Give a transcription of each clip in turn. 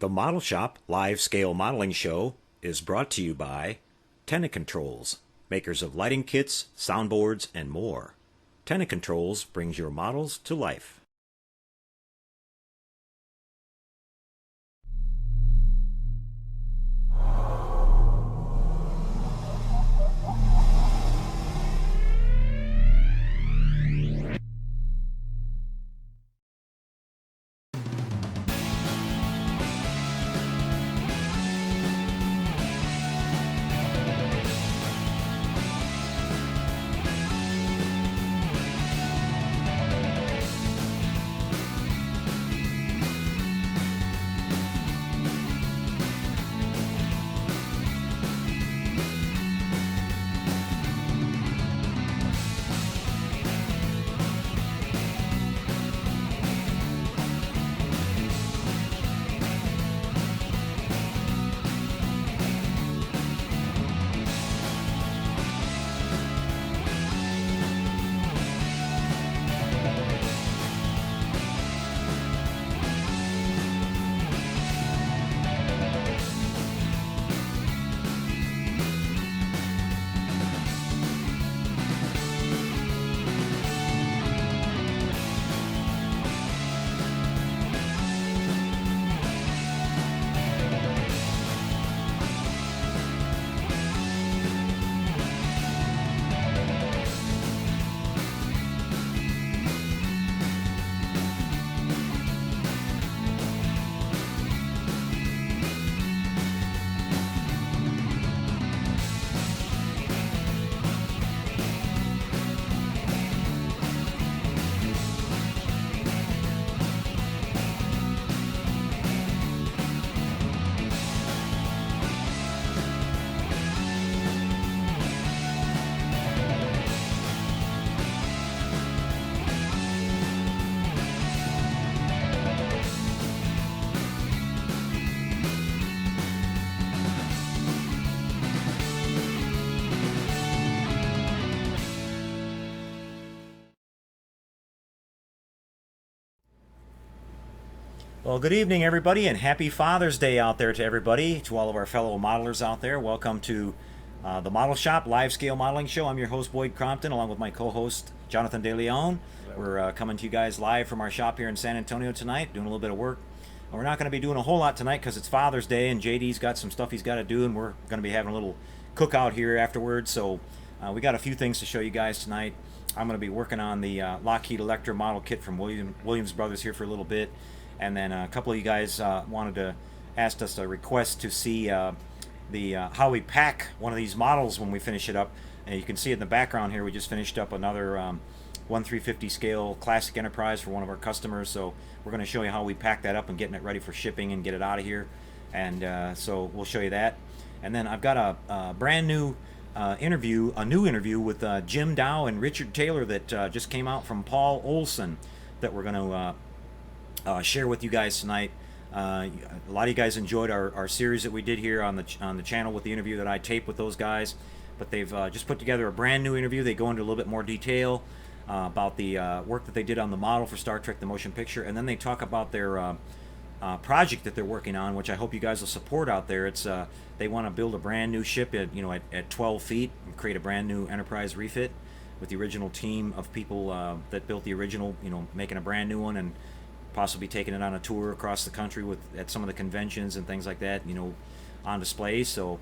The Model Shop live scale modeling show is brought to you by Tenant Controls, makers of lighting kits, soundboards, and more. Tenant Controls brings your models to life. Well, good evening, everybody, and happy Father's Day out there to everybody, to all of our fellow modelers out there. Welcome to the Model Shop Live Scale Modeling Show. I'm your host, Boyd Crompton, along with my co-host, Jonathan De Leon. We're coming to you guys live from our shop here in San Antonio tonight, doing a little bit of work. We're not going to be doing a whole lot tonight because it's Father's Day, and JD's got some stuff he's got to do, and we're going to be having a little cookout here afterwards. So we got a few things to show you guys tonight. I'm going to be working on the Lockheed Electra model kit from Williams Brothers here for a little bit. And then a couple of you guys asked us a request to see how we pack one of these models when we finish it up. And you can see it in the background here, we just finished up another 1/350 scale classic Enterprise for one of our customers. So we're going to show you how we pack that up and getting it ready for shipping and get it out of here. And so we'll show you that. And then I've got a brand new interview with Jim Dow and Richard Taylor that just came out from Paul Olson that we're going to share with you guys tonight. A lot of you guys enjoyed our series that we did here on the channel with the interview that I taped with those guys, but they've just put together a brand new interview. They go into a little bit more detail about the work that they did on the model for Star Trek the Motion Picture, and then they talk about their project that they're working on, which I hope you guys will support out there. It's they want to build a brand new ship at 12 feet and create a brand new Enterprise refit with the original team of people that built the original, making a brand new one and possibly taking it on a tour across the country at some of the conventions and things like that, on display. So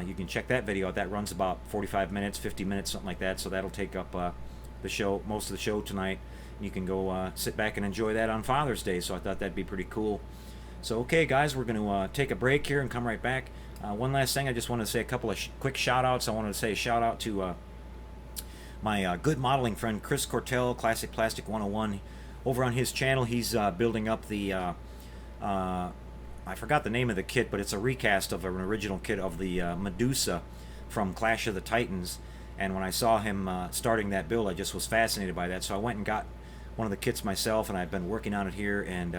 you can check that video out. That runs about 45 minutes, 50 minutes, something like that. So that'll take up the show, most of the show tonight. You can go sit back and enjoy that on Father's Day. So I thought that'd be pretty cool. So okay, guys, we're going to take a break here and come right back. One last thing, I just want to say a couple of quick shout outs. I wanted to say a shout out to my good modeling friend Chris Cortell, Classic Plastic 101. Over on his channel, he's building up the I forgot the name of the kit, but it's a recast of an original kit of the Medusa from Clash of the Titans. And when I saw him starting that build, I just was fascinated by that. So I went and got one of the kits myself, and I've been working on it here. And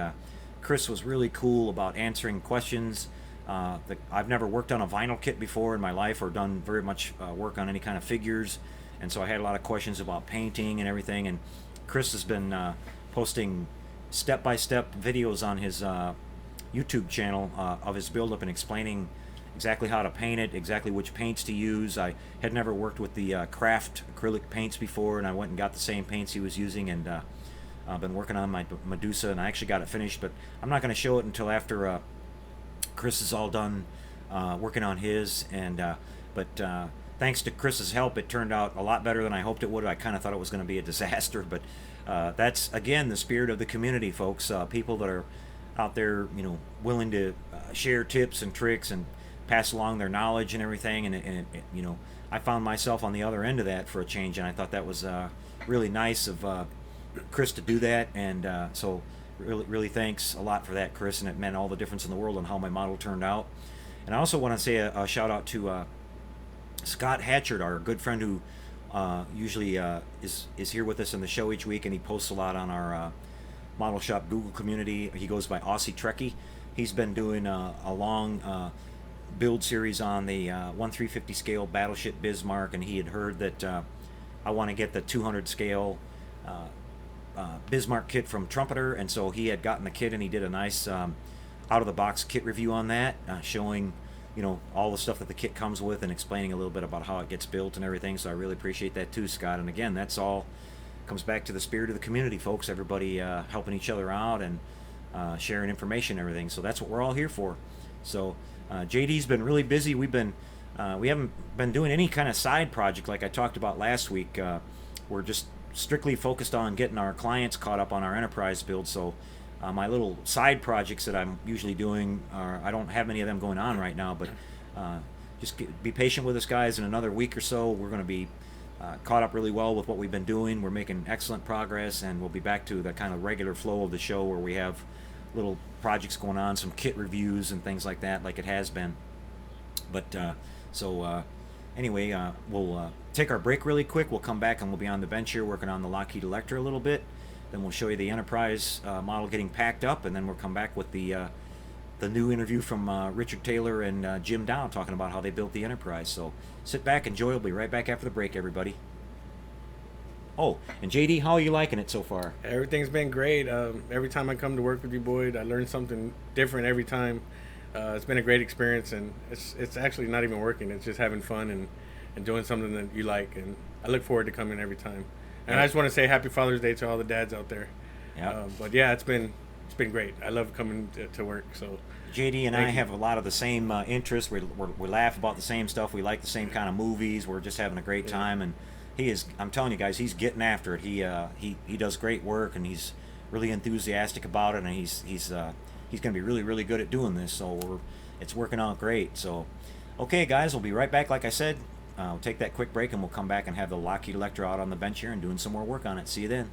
Chris was really cool about answering questions. I've never worked on a vinyl kit before in my life, or done very much work on any kind of figures. And so I had a lot of questions about painting and everything. And Chris has been posting step-by-step videos on his YouTube channel of his build-up and explaining exactly how to paint it, exactly which paints to use. I had never worked with the craft acrylic paints before, and I went and got the same paints he was using, and I've been working on my Medusa, and I actually got it finished, but I'm not going to show it until after Chris is all done working on his. But thanks to Chris's help, it turned out a lot better than I hoped it would. I kind of thought it was going to be a disaster, but that's, again, the spirit of the community, folks. People that are out there, willing to share tips and tricks and pass along their knowledge and everything. And I found myself on the other end of that for a change, and I thought that was really nice of Chris to do that. And so really thanks a lot for that, Chris, and it meant all the difference in the world on how my model turned out. And I also want to say a shout out to Scott Hatchard, our good friend who usually is here with us in the show each week, and he posts a lot on our Model Shop Google community. He goes by Aussie Trekkie. He's been doing a long build series on the 1/350 scale Battleship Bismarck, and he had heard that I want to get the 200 scale Bismarck kit from Trumpeter, and so he had gotten the kit, and he did a nice out-of-the-box kit review on that, showing all the stuff that the kit comes with and explaining a little bit about how it gets built and everything. So I really appreciate that too, Scott. And again, that's all comes back to the spirit of the community, folks. Everybody helping each other out and sharing information and everything. So that's what we're all here for. So JD's been really busy. We haven't been doing any kind of side project like I talked about last week. We're just strictly focused on getting our clients caught up on our enterprise build. So my little side projects that I'm usually doing I don't have many of them going on right now, but just be patient with us, guys. In another week or so, we're going to be caught up really well with what we've been doing. We're making excellent progress, and we'll be back to the kind of regular flow of the show where we have little projects going on, some kit reviews and things like that, like it has been. But anyway, we'll take our break really quick. We'll come back and we'll be on the bench here working on the Lockheed Electra a little bit. Then we'll show you the Enterprise model getting packed up, and then we'll come back with the new interview from Richard Taylor and Jim Dow talking about how they built the Enterprise. So sit back, enjoy. We'll be right back after the break, everybody. Oh, and JD, how are you liking it so far? Everything's been great. Every time I come to work with you, Boyd, I learn something different every time. It's been a great experience, and it's actually not even working. It's just having fun and doing something that you like, and I look forward to coming every time. And I just want to say Happy Father's Day to all the dads out there. Yeah. But yeah, it's been great. I love coming to work. So JD and I have a lot of the same interests. We laugh about the same stuff. We like the same kind of movies. We're just having a great time, and I'm telling you guys, he's getting after it. He does great work, and he's really enthusiastic about it, and he's going to be really, really good at doing this. So it's working out great. So okay, guys, we'll be right back. Like I said, we'll take that quick break, and we'll come back and have the Lockheed Electra out on the bench here and doing some more work on it. See you then.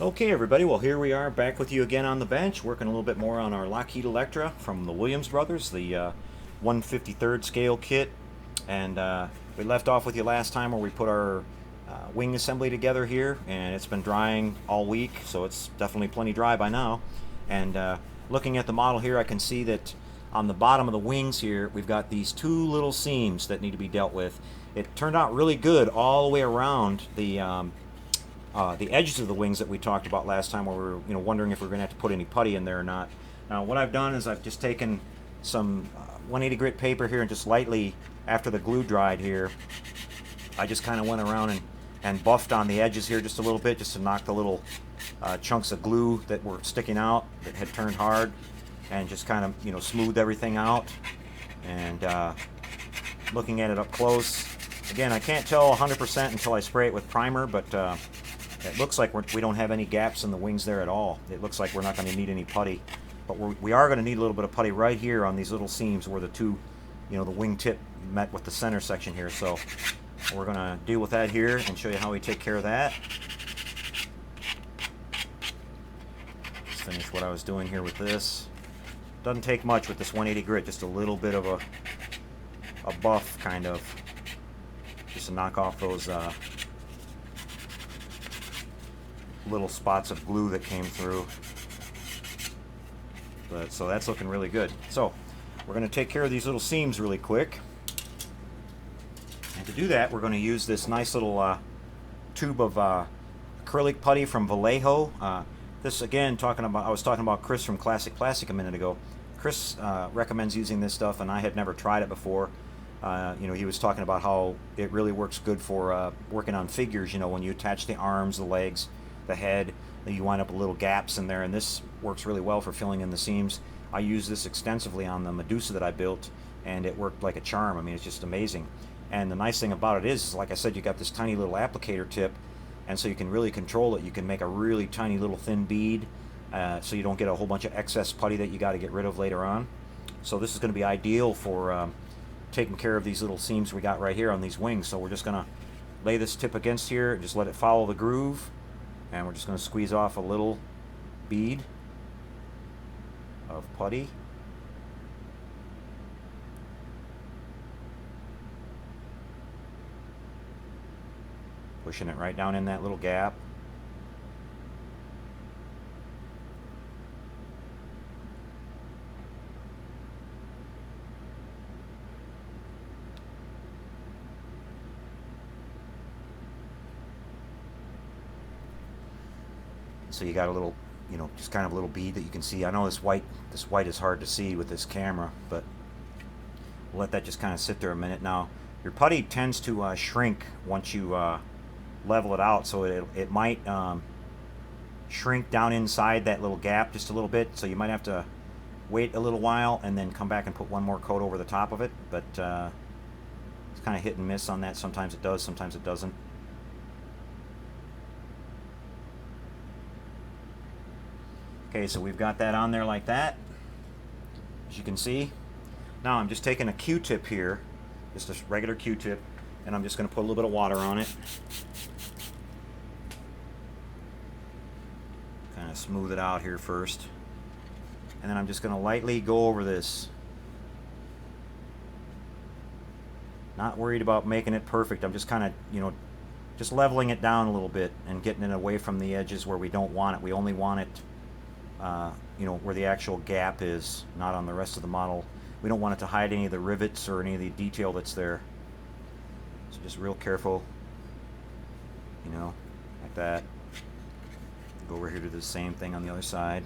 Okay, everybody, well, here we are back with you again on the bench, working a little bit more on our Lockheed Electra from the Williams Brothers, the 153rd scale kit. And we left off with you last time where we put our wing assembly together here, and it's been drying all week, so it's definitely plenty dry by now. And looking at the model here, I can see that on the bottom of the wings here, we've got these two little seams that need to be dealt with. It turned out really good all the way around the edges of the wings that we talked about last time, where we were wondering if we are going to have to put any putty in there or not. Now what I've done is I've just taken some 180 grit paper here and just lightly, after the glue dried here, I just kind of went around and buffed on the edges here just a little bit, just to knock the little chunks of glue that were sticking out that had turned hard, and just kind of smoothed everything out. And looking at it up close, again, I can't tell 100% until I spray it with primer, but it looks like we don't have any gaps in the wings there at all. It looks like we're not going to need any putty, but we are going to need a little bit of putty right here on these little seams where the two, the wing tip met with the center section here. So we're going to deal with that here and show you how we take care of that. Just finish what I was doing here with this. Doesn't take much with this 180 grit, just a little bit of a buff, kind of, just to knock off those little spots of glue that came through. But so that's looking really good. So we're going to take care of these little seams really quick, and to do that we're going to use this nice little tube of acrylic putty from Vallejo. This, again, I was talking about Chris from Classic Plastic a minute ago. Chris recommends using this stuff, and I had never tried it before. He was talking about how it really works good for working on figures. When you attach the arms, the legs, the head, you wind up with little gaps in there, and this works really well for filling in the seams. I used this extensively on the Medusa that I built, and it worked like a charm. I mean, it's just amazing. And the nice thing about it is, like I said, you got this tiny little applicator tip, and so you can really control it. You can make a really tiny little thin bead, so you don't get a whole bunch of excess putty that you got to get rid of later on. So this is going to be ideal for taking care of these little seams we got right here on these wings. So we're just going to lay this tip against here and just let it follow the groove, and we're just going to squeeze off a little bead of putty. Pushing it right down in that little gap. So you got a little, just kind of a little bead that you can see. I know this white is hard to see with this camera, but we'll let that just kind of sit there a minute. Now, your putty tends to shrink once you level it out, so it might shrink down inside that little gap just a little bit, so you might have to wait a little while and then come back and put one more coat over the top of it. But it's kind of hit and miss on that. Sometimes it does, sometimes it doesn't. Okay, so we've got that on there like that, as you can see. Now I'm just taking a Q-tip here, just a regular Q-tip, and I'm just going to put a little bit of water on it. Kind of smooth it out here first. And then I'm just going to lightly go over this. Not worried about making it perfect. I'm just kind of, just leveling it down a little bit and getting it away from the edges where we don't want it. We only want it where the actual gap is, not on the rest of the model. We don't want it to hide any of the rivets or any of the detail that's there. So just real careful, like that. Go over here to the same thing on the other side.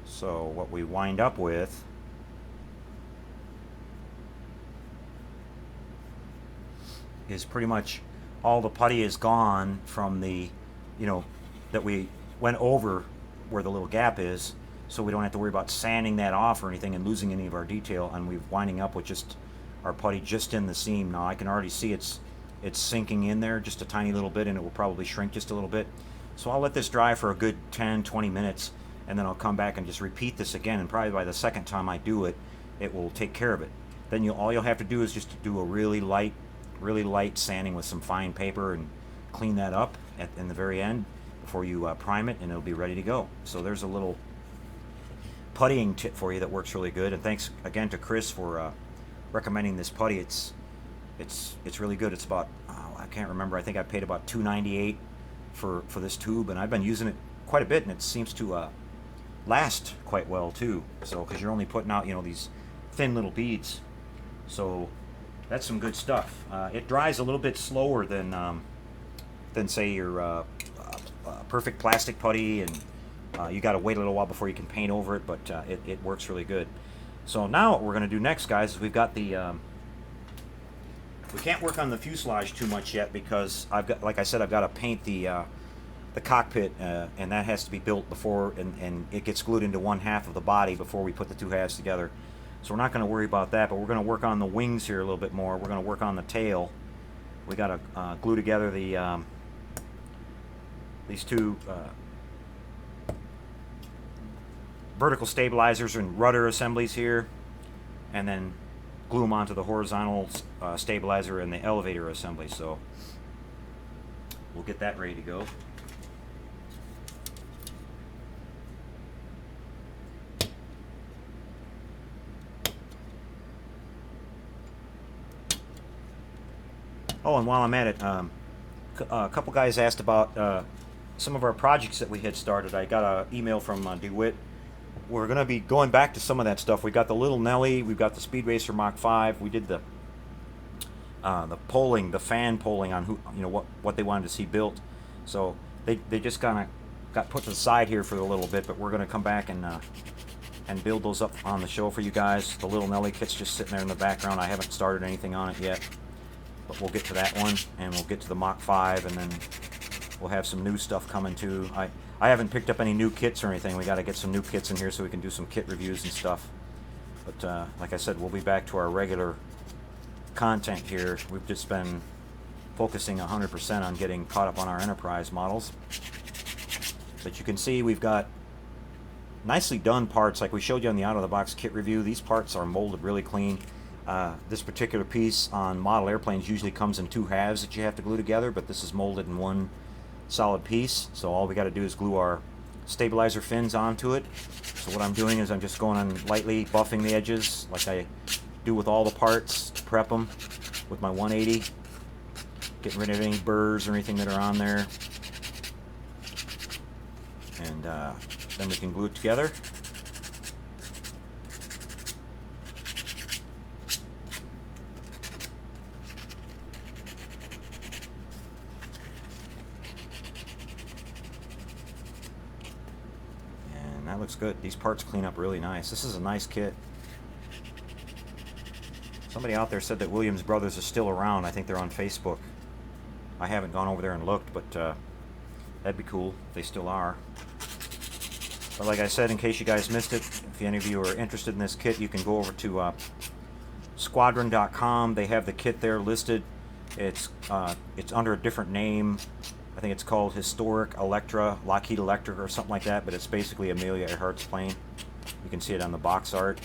So what we wind up with is pretty much all the putty is gone from the, that we went over where the little gap is, so we don't have to worry about sanding that off or anything and losing any of our detail, and we're winding up with just our putty just in the seam. Now I can already see it's it's sinking in there just a tiny little bit, and it will probably shrink just a little bit. So I'll let this dry for a good 10-20 minutes, and then I'll come back and just repeat this again, and probably by the second time I do it, it will take care of it. Then all you'll have to do is just do a really light sanding with some fine paper and clean that up in the very end before you prime it, and it'll be ready to go. So there's a little puttying tip for you that works really good. And thanks again to Chris for recommending this putty. It's really good. It's about I can't remember. I think I paid about $2.98 for this tube, and I've been using it quite a bit, and it seems to last quite well too. So because you're only putting out these thin little beads, so that's some good stuff. It dries a little bit slower than say your perfect plastic putty, and you got to wait a little while before you can paint over it, but it works really good. So now what we're going to do next, guys, is we've got the we can't work on the fuselage too much yet because like I said, I've got to paint the cockpit, and that has to be built before, and it gets glued into one half of the body before we put the two halves together. So we're not going to worry about that, but we're going to work on the wings here a little bit more. We're going to work on the tail. We got to glue together the these two vertical stabilizers and rudder assemblies here, and then glue them onto the horizontal stabilizer and the elevator assembly. So we'll get that ready to go. Oh, and while I'm at it, a couple guys asked about some of our projects that we had started. I got an email from DeWitt. We're going to be going back to some of that stuff. We got the Little Nelly. We've got the Speed Racer Mach 5. We did the polling, the fan polling on who, what they wanted to see built. So they just kind of got put to the side here for a little bit, but we're going to come back and build those up on the show for you guys. The Little Nelly kit's just sitting there in the background. I haven't started anything on it yet, but we'll get to that one, and we'll get to the Mach 5, and then we'll have some new stuff coming too. I haven't picked up any new kits or anything. We got to get some new kits in here so we can do some kit reviews and stuff. But like I said, we'll be back to our regular content here. We've just been focusing 100% on getting caught up on our Enterprise models. But you can see we've got nicely done parts like we showed you on the out-of-the-box kit review. These parts are molded really clean. This particular piece on model airplanes usually comes in two halves that you have to glue together, but this is molded in one solid piece. So all we got to do is glue our stabilizer fins onto it. So what I'm doing is I'm just going on lightly buffing the edges like I do with all the parts to prep them with my 180, getting rid of any burrs or anything that are on there, and then we can glue it together. That looks good. These parts clean up really nice. This is a nice kit. Somebody out there said that Williams Brothers is still around. I think they're on Facebook. I haven't gone over there and looked, but that'd be cool if they still are. But like I said, in case you guys missed it, if any of you are interested in this kit, you can go over to squadron.com. They have the kit there listed. It's under a different name. I think it's called Historic Electra, Lockheed Electric or something like that, but it's basically Amelia Earhart's plane. You can see it on the box art.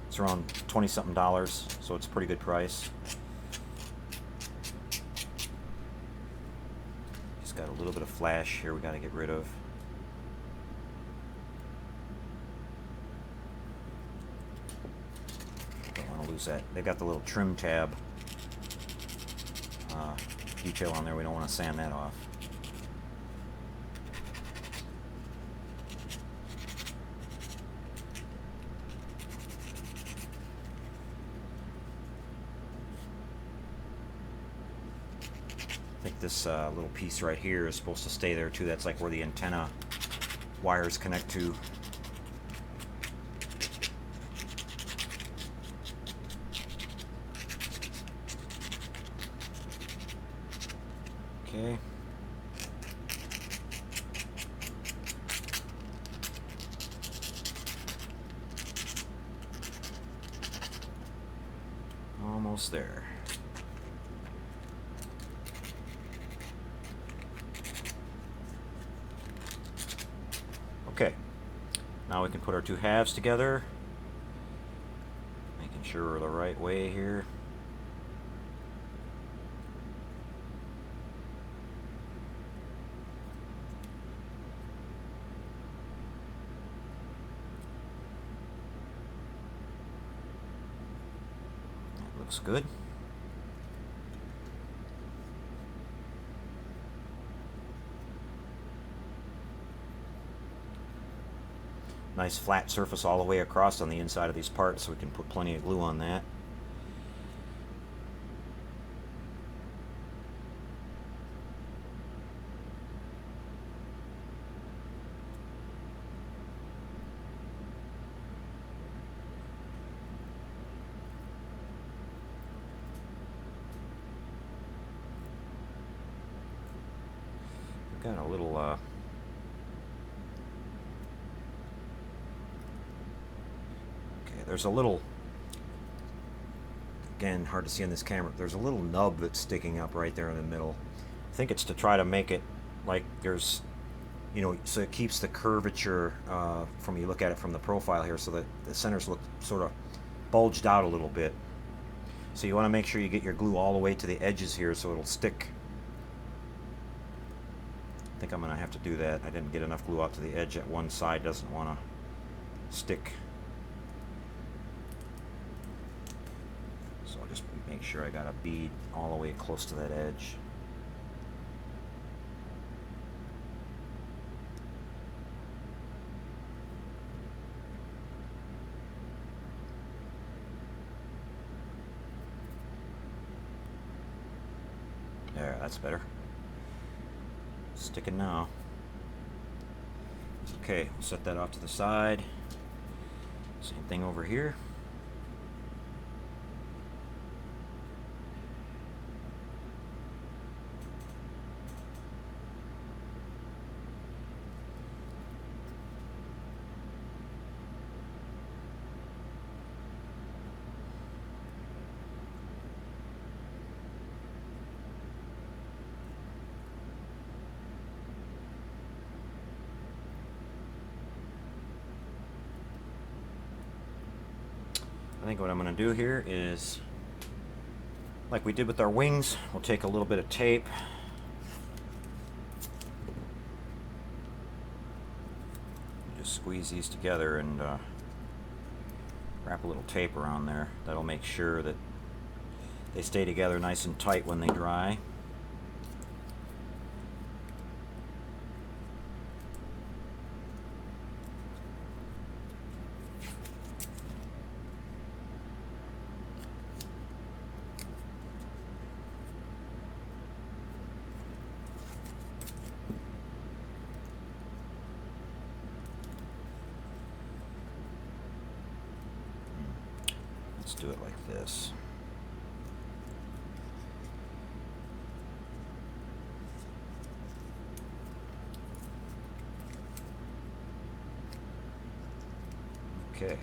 It's around $20-something, so it's a pretty good price. Just got a little bit of flash here we got to get rid of. Don't want to lose that. They got the little trim tab detail on there. We don't want to sand that off. I think this little piece right here is supposed to stay there too. That's like where the antenna wires connect to. Okay. Almost there. Now we can put our two halves together, making sure we're the right way here. That looks good. Nice flat surface all the way across on the inside of these parts, so we can put plenty of glue on that. We've got a little there's a little, again, hard to see on this camera, there's a little nub that's sticking up right there in the middle. I think it's to try to make it like there's, you know, so it keeps the curvature from, you look at it from the profile here, so that the centers look sort of bulged out a little bit. So you want to make sure you get your glue all the way to the edges here so it'll stick. I think I'm going to have to do that. I didn't get enough glue out to the edge at one side, doesn't want to stick. So I'll just make sure I got a bead all the way close to that edge. There, that's better. Sticking now. Okay, we'll set that off to the side. Same thing over here. I think what I'm going to do here is, like we did with our wings, we'll take a little bit of tape. Just squeeze these together and wrap a little tape around there. That'll make sure that they stay together nice and tight when they dry. Let's do it like this. Okay.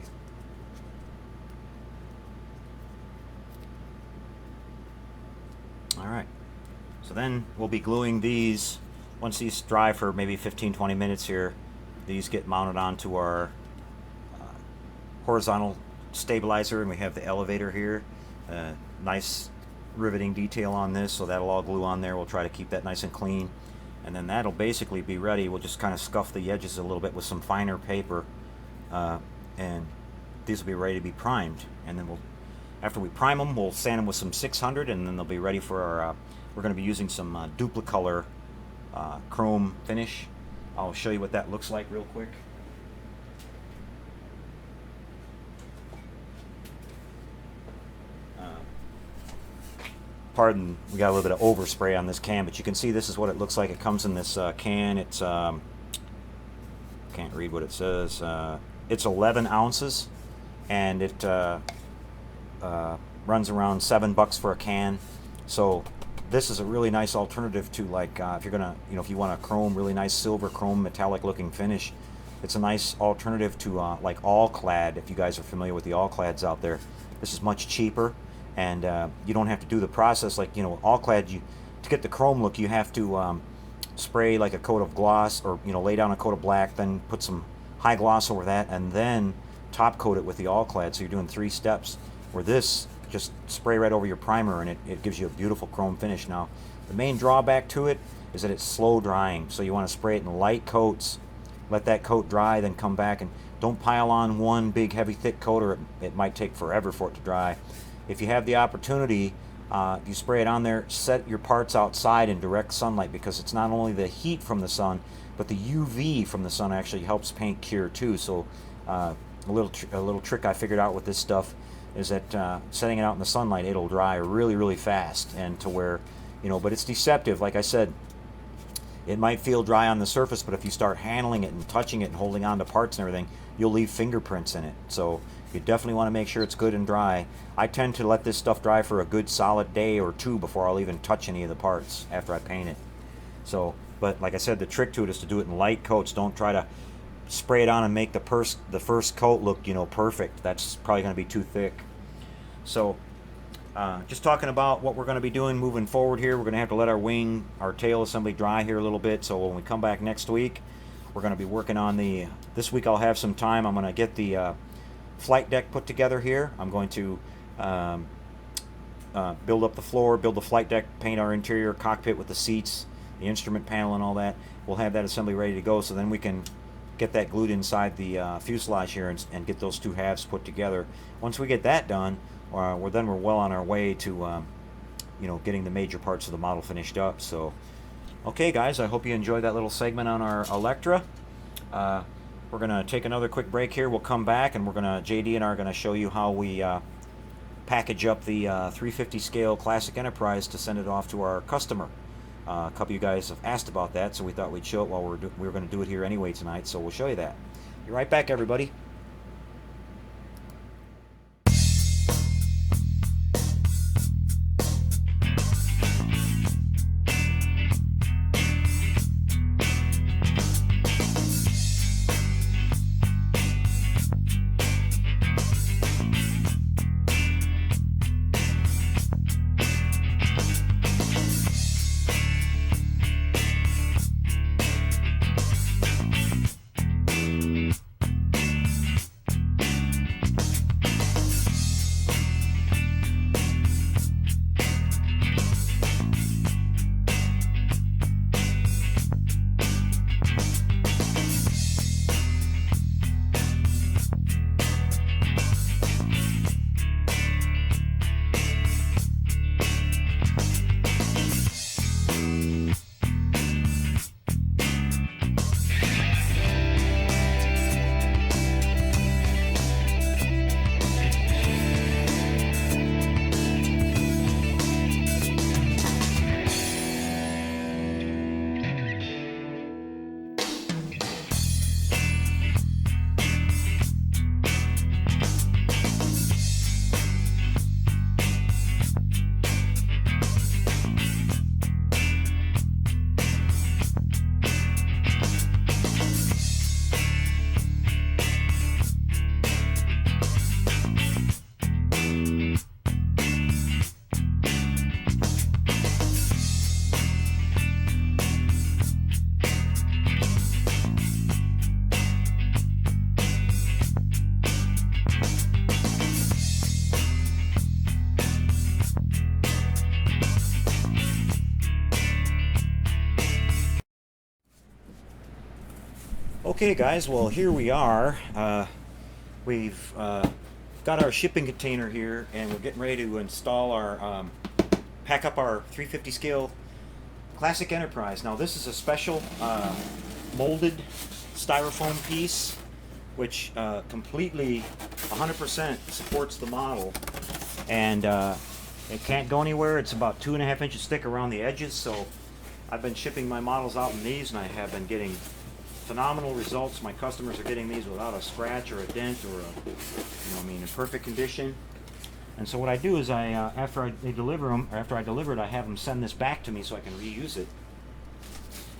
All right. So then we'll be gluing these. Once these dry for maybe 15-20 minutes here, these get mounted onto our horizontal stabilizer, and we have the elevator here. Nice riveting detail on this, so that'll all glue on there. We'll try to keep that nice and clean, and then that'll basically be ready. We'll just kind of scuff the edges a little bit with some finer paper, and these will be ready to be primed. And then after we prime them, we'll sand them with some 600, and then they'll be ready for our we're going to be using some duplicolor chrome finish. I'll show you what that looks like real quick. Pardon, we got a little bit of overspray on this can, but you can see this is what it looks like. It comes in this can. It's can't read what it says. It's 11 ounces, and it runs around $7 for a can. So this is a really nice alternative to, like, if you're gonna, if you want a chrome, really nice silver chrome metallic looking finish. It's a nice alternative to like all-clad. If you guys are familiar with the all-clads out there, this is much cheaper. And you don't have to do the process like, all-clad. To get the chrome look, you have to spray like a coat of gloss, or lay down a coat of black, then put some high gloss over that, and then top coat it with the all clad. So you're doing 3 steps. Where this, just spray right over your primer, and it gives you a beautiful chrome finish. Now, the main drawback to it is that it's slow drying. So you want to spray it in light coats, let that coat dry, then come back, and don't pile on one big heavy thick coat, or it might take forever for it to dry. If you have the opportunity, you spray it on there, set your parts outside in direct sunlight, because it's not only the heat from the sun, but the UV from the sun actually helps paint cure too. So a little trick I figured out with this stuff is that setting it out in the sunlight, it'll dry really, really fast, and to where, but it's deceptive. Like I said, it might feel dry on the surface, but if you start handling it and touching it and holding on to parts and everything, you'll leave fingerprints in it. So you definitely want to make sure it's good and dry. I tend to let this stuff dry for a good solid day or 2 before I'll even touch any of the parts after I paint it. So, but like I said, the trick to it is to do it in light coats. Don't try to spray it on and make the first coat look, perfect. That's probably going to be too thick. So just talking about what we're going to be doing moving forward here. We're going to have to let our tail assembly dry here a little bit. So when we come back next week, we're going to be working on this week I'll have some time. I'm going to get the flight deck put together here. I'm going to build up the floor, build the flight deck, paint our interior cockpit with the seats, the instrument panel and all that. We'll have that assembly ready to go, so then we can get that glued inside the fuselage here and get those 2 halves put together. Once we get that done, we're well on our way to getting the major parts of the model finished up. So okay guys, I hope you enjoyed that little segment on our Electra. We're gonna take another quick break here. We'll come back and JD and I are gonna show you how we package up the 350 scale Classic Enterprise to send it off to our customer. A couple of you guys have asked about that, so we thought we'd show it while we were going to do it here anyway tonight, so we'll show you that. Be right back, everybody. Okay guys, well here we are. We've got our shipping container here, and we're getting ready to install our pack up our 350 scale Classic Enterprise. Now this is a special molded styrofoam piece which completely 100% supports the model, and it can't go anywhere. It's about 2.5 inches thick around the edges, so I've been shipping my models out in these, and I have been getting phenomenal results. My customers are getting these without a scratch or a dent or in perfect condition. And so what I do is after I deliver it, I have them send this back to me so I can reuse it.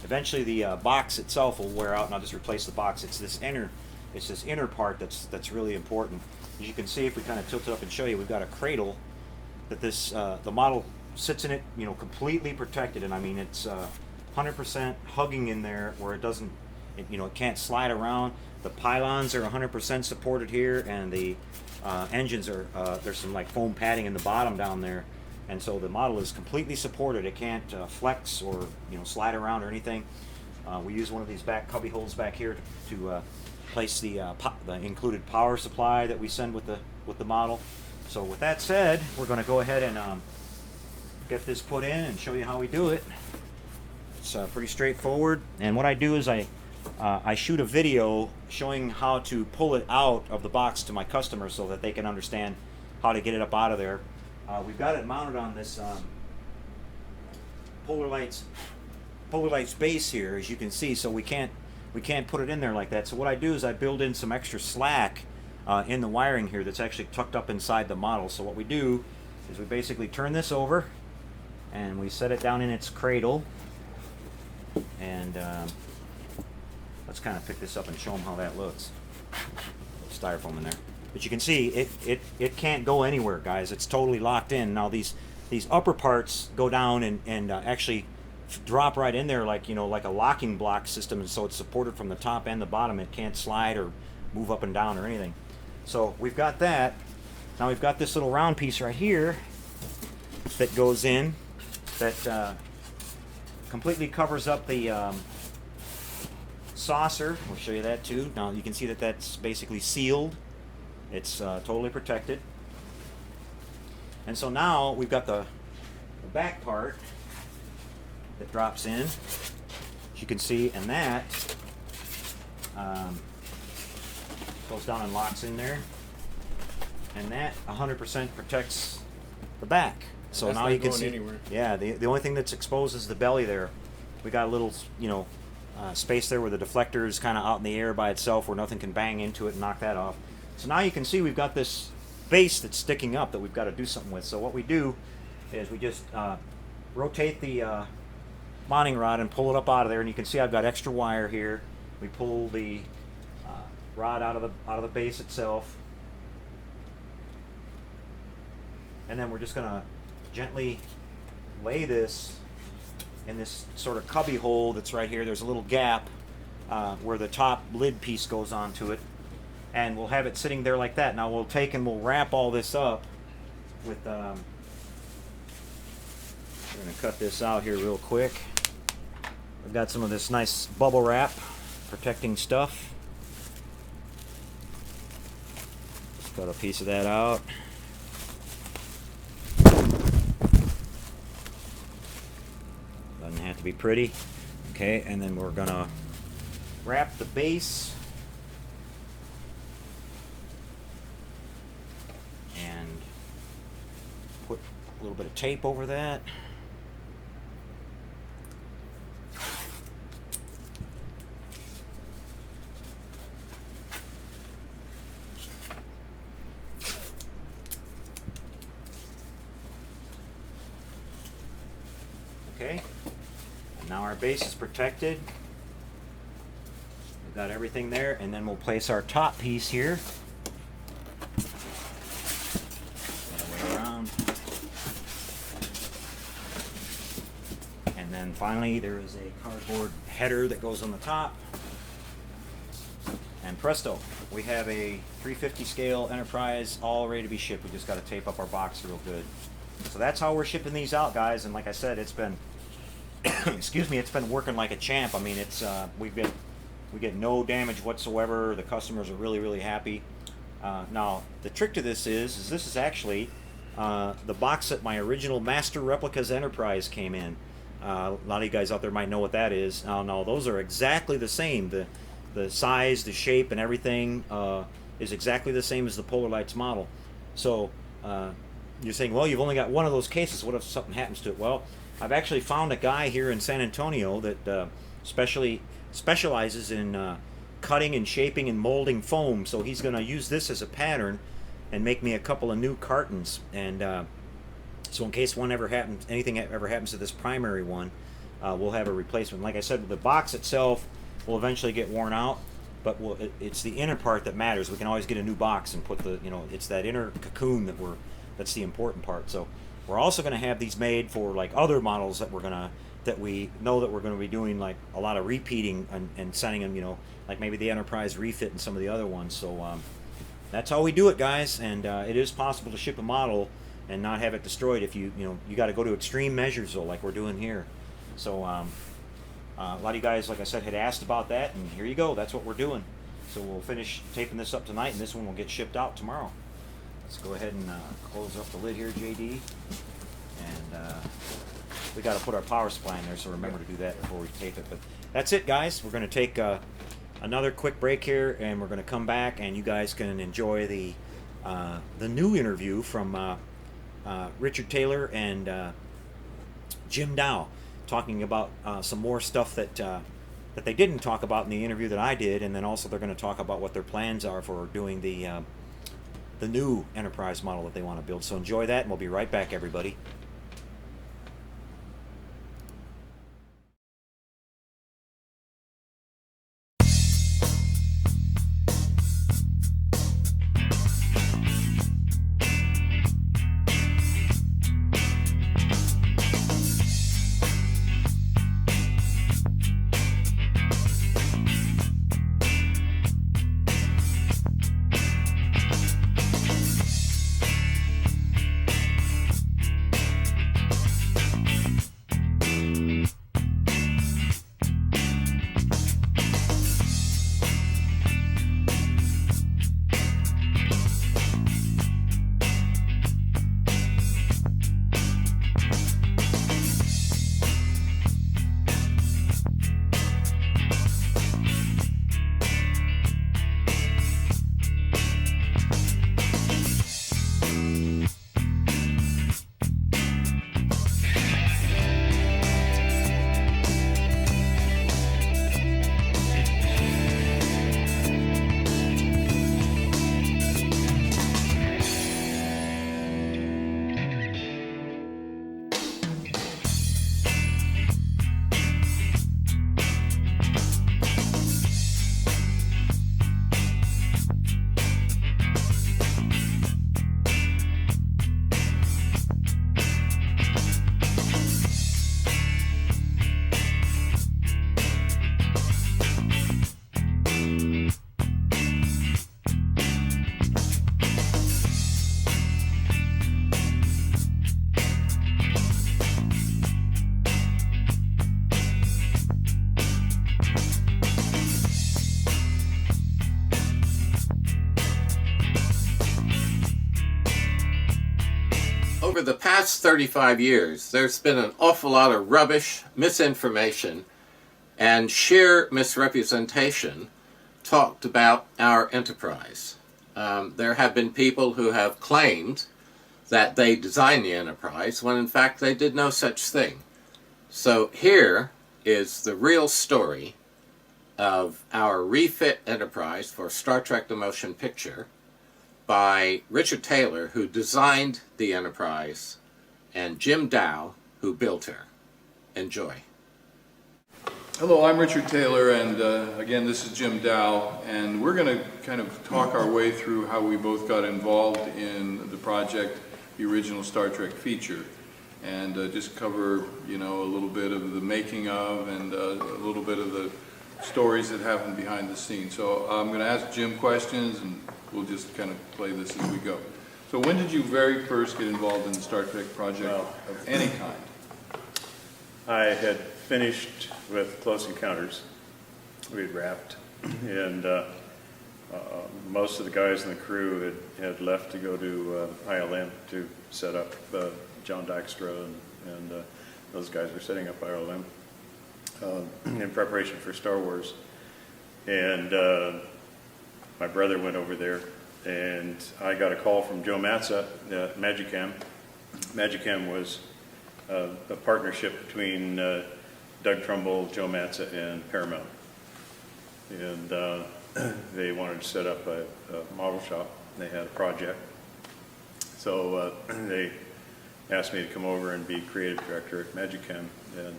Eventually the box itself will wear out and I'll just replace the box. It's this inner part that's really important. As you can see, if we kind of tilt it up and show you, we've got a cradle that the model sits in it, completely protected, and I mean it's 100% hugging in there where it doesn't, it can't slide around. The pylons are 100% supported here, and the engines are, there's some like foam padding in the bottom down there, and so the model is completely supported. It can't flex or slide around or anything. We use one of these back cubby holes back here to place the included power supply that we send with the model. So with that said, we're going to go ahead and get this put in and show you how we do it. It's pretty straightforward. And what I do is I shoot a video showing how to pull it out of the box to my customer so that they can understand how to get it up out of there. We've got it mounted on this Polar Lights base here, as you can see, so we can't put it in there like that. So what I do is I build in some extra slack in the wiring here that's actually tucked up inside the model. So what we do is we basically turn this over and we set it down in its cradle, and let's kind of pick this up and show them how that looks. Styrofoam in there, but you can see it can't go anywhere, guys. It's totally locked in. Now these upper parts go down and actually drop right in there like like a locking block system, and so it's supported from the top and the bottom. It can't slide or move up and down or anything. So we've got that. Now we've got this little round piece right here that goes in that completely covers up the saucer. We'll show you that too. Now you can see that that's basically sealed. It's totally protected. And so now we've got the back part that drops in, as you can see, and that goes down and locks in there, and that 100% protects the back. So that's now you can see anywhere. Yeah, the only thing that's exposed is the belly there. We got a little space there where the deflector is kind of out in the air by itself, where nothing can bang into it and knock that off. So now you can see we've got this base that's sticking up that we've got to do something with. So what we do is we just rotate the mounting rod and pull it up out of there, and you can see I've got extra wire here. We pull the rod out of the base itself, and then we're just going to gently lay this in this sort of cubby hole that's right here. There's a little gap where the top lid piece goes onto it, and we'll have it sitting there like that. Now we'll take and we'll wrap all this up with we're going to cut this out here real quick. I've got some of this nice bubble wrap protecting stuff. Just cut a piece of that out. Doesn't have to be pretty. Okay, and then we're gonna wrap the base and put a little bit of tape over that. Okay, now our base is protected. We've got everything there, and then we'll place our top piece here. That way around. And then finally there is a cardboard header that goes on the top. And presto, we have a 350 scale Enterprise all ready to be shipped. We just got to tape up our box real good. So that's how we're shipping these out, guys. And like I said, it's been excuse me, it's been working like a champ. I mean, it's we get no damage whatsoever. The customers are really happy. Now the trick to this is this is actually the box that my original Master Replicas Enterprise came in. A lot of you guys out there might know what that is. Now those are exactly the same. The size, the shape, and everything is exactly the same as the Polar Lights model. So you're saying, well, you've only got one of those cases. What if something happens to it? Well, I've actually found a guy here in San Antonio that specializes in cutting and shaping and molding foam. So he's going to use this as a pattern and make me a couple of new cartons. And so in case anything ever happens to this primary one, we'll have a replacement. Like I said, the box itself will eventually get worn out, but it's the inner part that matters. We can always get a new box and put it's that inner cocoon that's the important part. So we're also going to have these made for like other models that we're going to that we know that we're going to be doing like a lot of repeating and sending them, like maybe the Enterprise refit and some of the other ones. So that's how we do it, guys. And it is possible to ship a model and not have it destroyed if you got to go to extreme measures though, like we're doing here. So a lot of you guys, like I said, had asked about that, and here you go. That's what we're doing. So we'll finish taping this up tonight, and this one will get shipped out tomorrow. Let's go ahead and close up the lid here, JD. And we got to put our power supply in there, so remember to do that before we tape it. But that's it, guys. We're going to take another quick break here, and we're going to come back, and you guys can enjoy the new interview from Richard Taylor and Jim Dow, talking about some more stuff that they didn't talk about in the interview that I did, and then also they're going to talk about what their plans are for doing the new Enterprise model that they want to build. So enjoy that, and we'll be right back, everybody. Over the past 35 years, there's been an awful lot of rubbish, misinformation, and sheer misrepresentation talked about our enterprise. There have been people who have claimed that they designed the enterprise when in fact they did no such thing. So here is the real story of our refit enterprise for Star Trek The Motion Picture by Richard Taylor, who designed the Enterprise, and Jim Dow, who built her. Enjoy. Hello, I'm Richard Taylor, and again, this is Jim Dow, and we're going to kind of talk our way through how we both got involved in the project, the original Star Trek feature, and just cover, a little bit of the making of and a little bit of the stories that happen behind the scenes. So I'm going to ask Jim questions, and we'll just kind of play this as we go. So when did you very first get involved in the Star Trek project of any kind? I had finished with Close Encounters. We had wrapped, and most of the guys in the crew had left to go to ILM to set up John Dykstra, and those guys were setting up ILM in preparation for Star Wars. And my brother went over there, and I got a call from Joe Matza at Magicam. Magicam was a partnership between Doug Trumbull, Joe Matza, and Paramount. And they wanted to set up a model shop. They had a project. So they asked me to come over and be creative director at Magicam and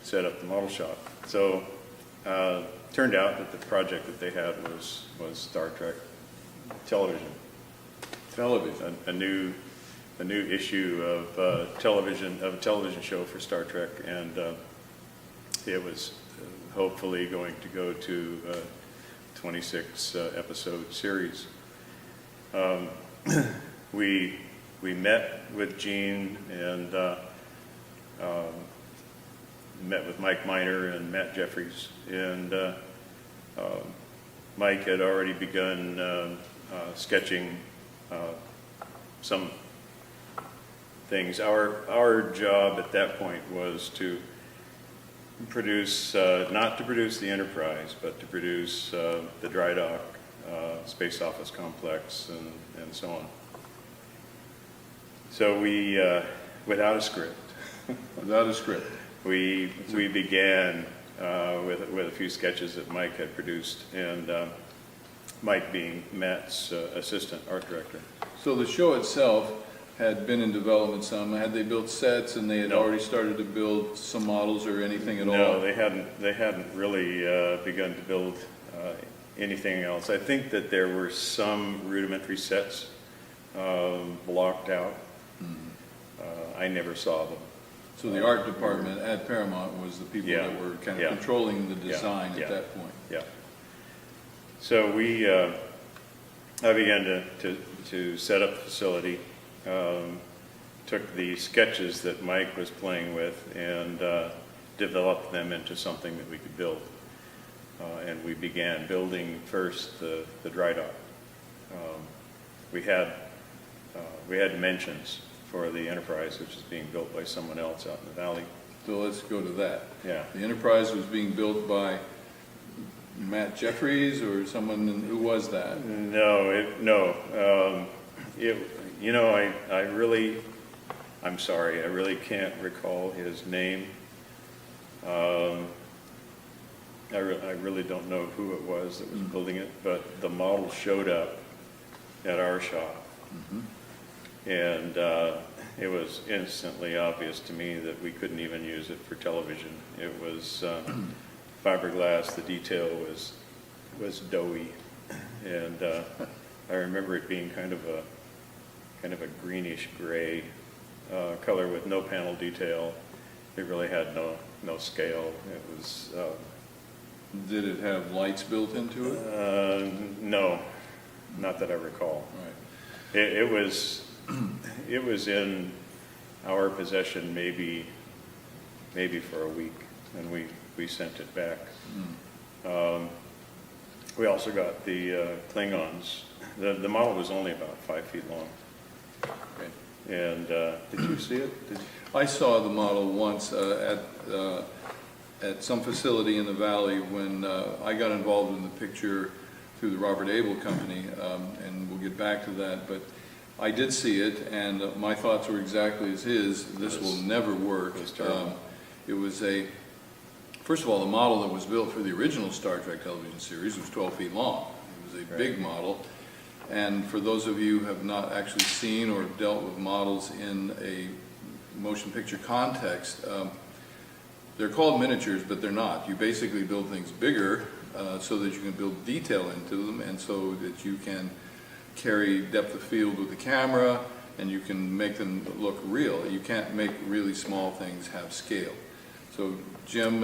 set up the model shop. So turned out that the project that they had was Star Trek television. A new issue of a television show for Star Trek, and it was hopefully going to go to a 26 episode series. We met with Gene and met with Mike Miner and Matt Jeffries, and Mike had already begun sketching some things. Our job at that point was to produce, not to produce the Enterprise, but to produce the dry dock, space office complex, and so on. So we, without a script, Without a script. we began with a few sketches that Mike had produced, and Mike being Matt's assistant art director. So the show itself had been in development some. Had they built sets and they had No. already started to build some models or anything at all? No, they hadn't really begun to build anything else. I think that there were some rudimentary sets blocked out. I never saw them. So the art department at Paramount was the people Yeah. that were kind of Yeah. controlling the design Yeah. at that point. Yeah. So I began to set up the facility, took the sketches that Mike was playing with and developed them into something that we could build. And we began building first the dry dock. We had dimensions for the Enterprise, which is being built by someone else out in the valley. So let's go to that. Yeah. The Enterprise was being built by Matt Jeffries or someone, who was that? I'm sorry, I really can't recall his name. I really don't know who it was that was building it, but the model showed up at our shop. And it was instantly obvious to me that we couldn't even use it for television. It was fiberglass, the detail was doughy, and I remember it being kind of a greenish gray color with no panel detail. It really had no scale. It was Did it have lights built into it? no, not that I recall. Right. It was in our possession maybe for a week, and we sent it back. We also got the Klingons. The model was only about 5 feet long. Okay. And did you see it? I saw the model once at some facility in the valley when I got involved in the picture through the Robert Abel Company, and we'll get back to that. But I did see it, and my thoughts were exactly as his. This will never work. It was first of all, the model that was built for the original Star Trek television series was 12 feet long. It was a big model. And for those of you who have not actually seen or dealt with models in a motion picture context, they're called miniatures, but they're not. You basically build things bigger so that you can build detail into them, and so that you can carry depth of field with the camera, and you can make them look real. You can't make really small things have scale. So Jim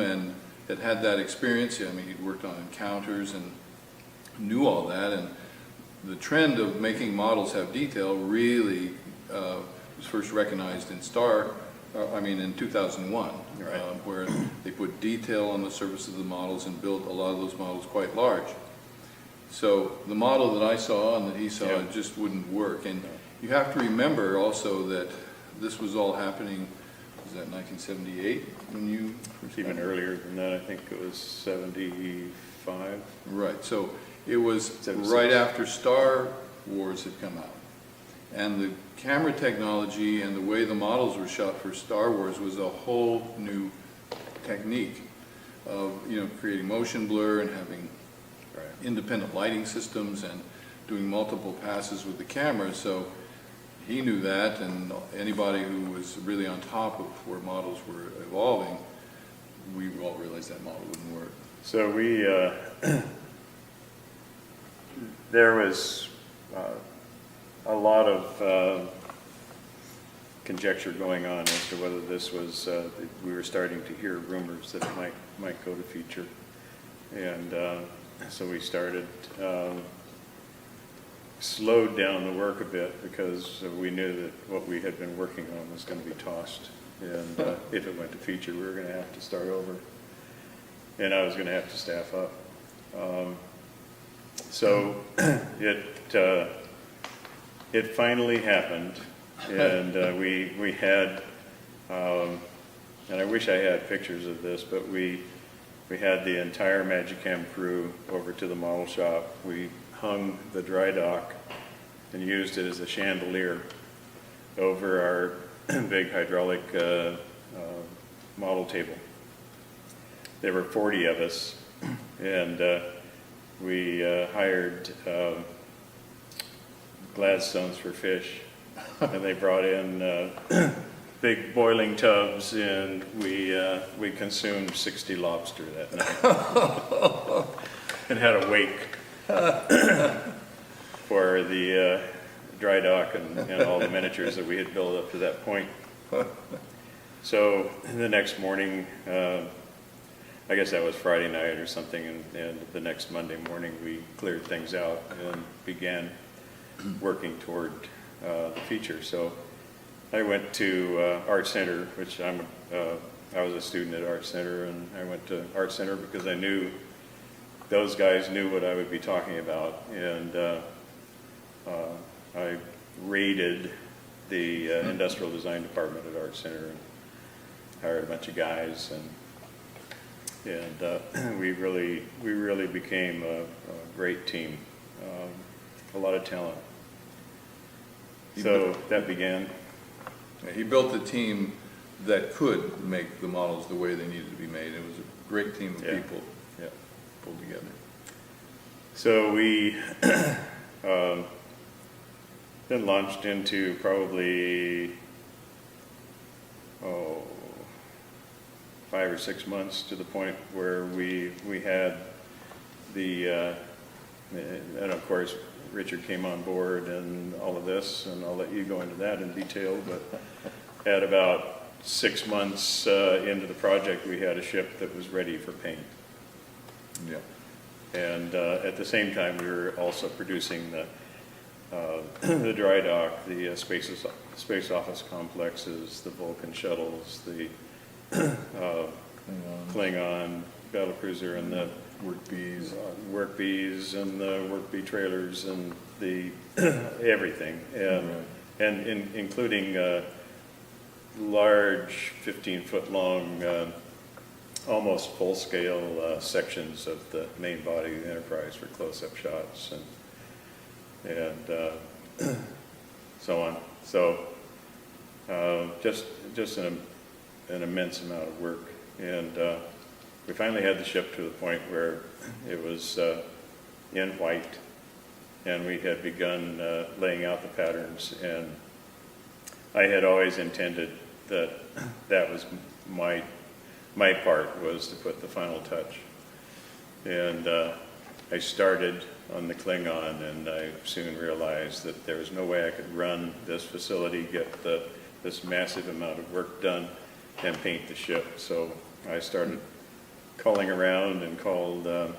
had that experience. I mean, he'd worked on encounters and knew all that, and the trend of making models have detail really was first recognized in in 2001, where they put detail on the surface of the models and built a lot of those models quite large. So the model that I saw and that he saw, it just wouldn't work. And you have to remember also that this was all happening, was that 1978 when you? Even earlier than that, I think it was 75. Right, so it was 76. right after Star Wars had come out. And the camera technology and the way the models were shot for Star Wars was a whole new technique of, creating motion blur and having independent lighting systems and doing multiple passes with the camera. So he knew that, and anybody who was really on top of where models were evolving, we all realized that model wouldn't work. So there was a lot of conjecture going on as to whether this was, we were starting to hear rumors that it might go to feature. And so we started, slowed down the work a bit because we knew that what we had been working on was going to be tossed. And if it went to feature, we were going to have to start over. And I was going to have to staff up. So it finally happened. And we had, and I wish I had pictures of this, but we had the entire Magicam crew over to the model shop. We hung the dry dock and used it as a chandelier over our big hydraulic model table. There were 40 of us, and we hired Gladstones for fish, and they brought in big boiling tubs, and we consumed 60 lobster that night, and had a wake for the dry dock and all the miniatures that we had built up to that point. So the next morning, I guess that was Friday night or something, and the next Monday morning we cleared things out and began working toward the feature. So I went to Art Center, which I was a student at Art Center, and I went to Art Center because I knew those guys knew what I would be talking about, and I raided the industrial design department at Art Center and hired a bunch of guys, and we really became a great team, a lot of talent. So that began. He built a team that could make the models the way they needed to be made. It was a great team of people pulled together. So we then launched into probably 5 or 6 months to the point where we had the and of course Richard came on board and all of this, and I'll let you go into that in detail, but at about 6 months into the project, we had a ship that was ready for paint. Yeah. And at the same time, we were also producing the dry dock, the space office complexes, the Vulcan shuttles, the Klingon battlecruiser, and the work bees and the work bee trailers, and the everything, and including large 15-foot long, almost full-scale sections of the main body of the Enterprise for close-up shots, and so on. So just an immense amount of work, and we finally had the ship to the point where it was in white, and we had begun laying out the patterns, and I had always intended that was my part, was to put the final touch. And I started on the Klingon, and I soon realized that there was no way I could run this facility, get this massive amount of work done, and paint the ship. So I started calling around and called an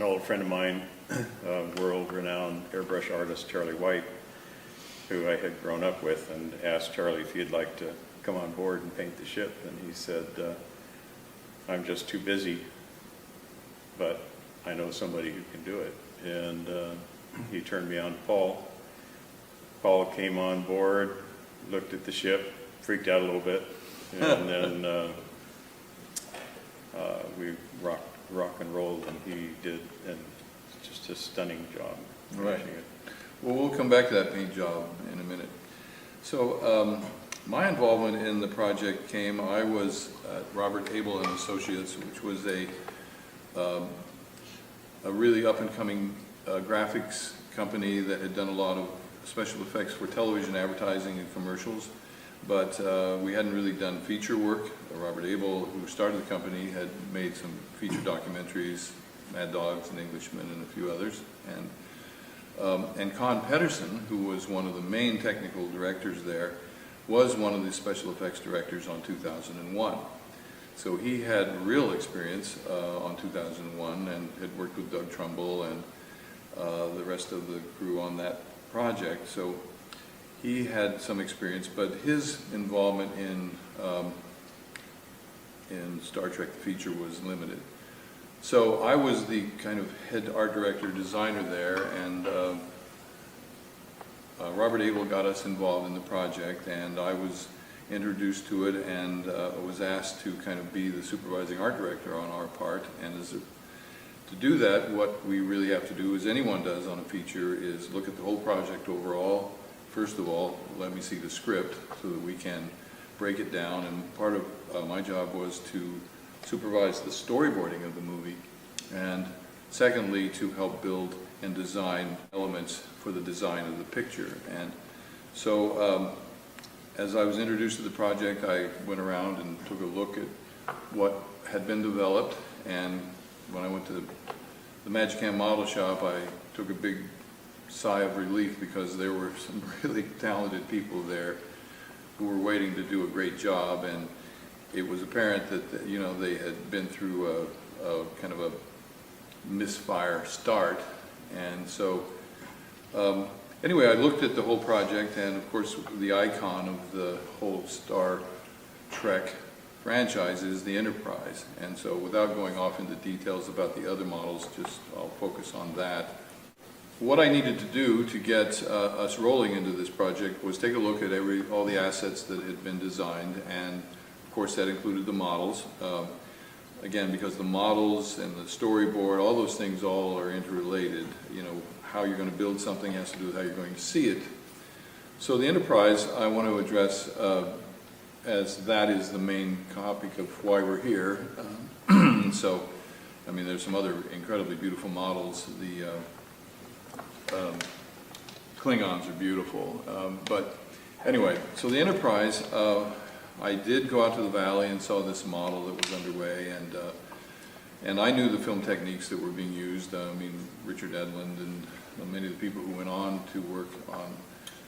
old friend of mine, world-renowned airbrush artist Charlie White, who I had grown up with, and asked Charlie if he'd like to come on board and paint the ship. And he said, I'm just too busy, but I know somebody who can do it. And he turned me on to Paul. Paul came on board, looked at the ship, freaked out a little bit, and then we rock and rolled, and he did just a stunning job finishing it. Well, we'll come back to that paint job in a minute. So my involvement in the project came, I was at Robert Abel and Associates, which was a really up-and-coming graphics company that had done a lot of special effects for television advertising and commercials, but we hadn't really done feature work. Robert Abel, who started the company, had made some feature documentaries, Mad Dogs and Englishmen and a few others, and Con Pedersen, who was one of the main technical directors there, was one of the special effects directors on 2001. So he had real experience on 2001 and had worked with Doug Trumbull and the rest of the crew on that project. So he had some experience, but his involvement in Star Trek the Feature was limited. So I was the kind of head art director designer there, and Robert Abel got us involved in the project, and I was introduced to it and was asked to kind of be the supervising art director on our part. And to do that, what we really have to do, as anyone does on a feature, is look at the whole project overall. First of all, let me see the script so that we can break it down, and part of my job was to supervise the storyboarding of the movie, and secondly, to help build and design elements for the design of the picture. And so as I was introduced to the project, I went around and took a look at what had been developed, and when I went to the Magicam model shop, I took a big sigh of relief because there were some really talented people there who were waiting to do a great job, and it was apparent that, you know, they had been through a kind of a misfire start. And so anyway, I looked at the whole project, and of course the icon of the whole Star Trek franchise is the Enterprise. And so without going off into details about the other models, just I'll focus on that. What I needed to do to get us rolling into this project was take a look at all the assets that had been designed, and of course that included the models. Again, because the models and the storyboard, all those things all are interrelated. You know, how you're going to build something has to do with how you're going to see it. So the Enterprise I want to address as that is the main topic of why we're here. So, I mean, there's some other incredibly beautiful models. The Klingons are beautiful. But anyway, so the Enterprise, I did go out to the valley and saw this model that was underway, and I knew the film techniques that were being used. I mean, Richard Edlund and many of the people who went on to work on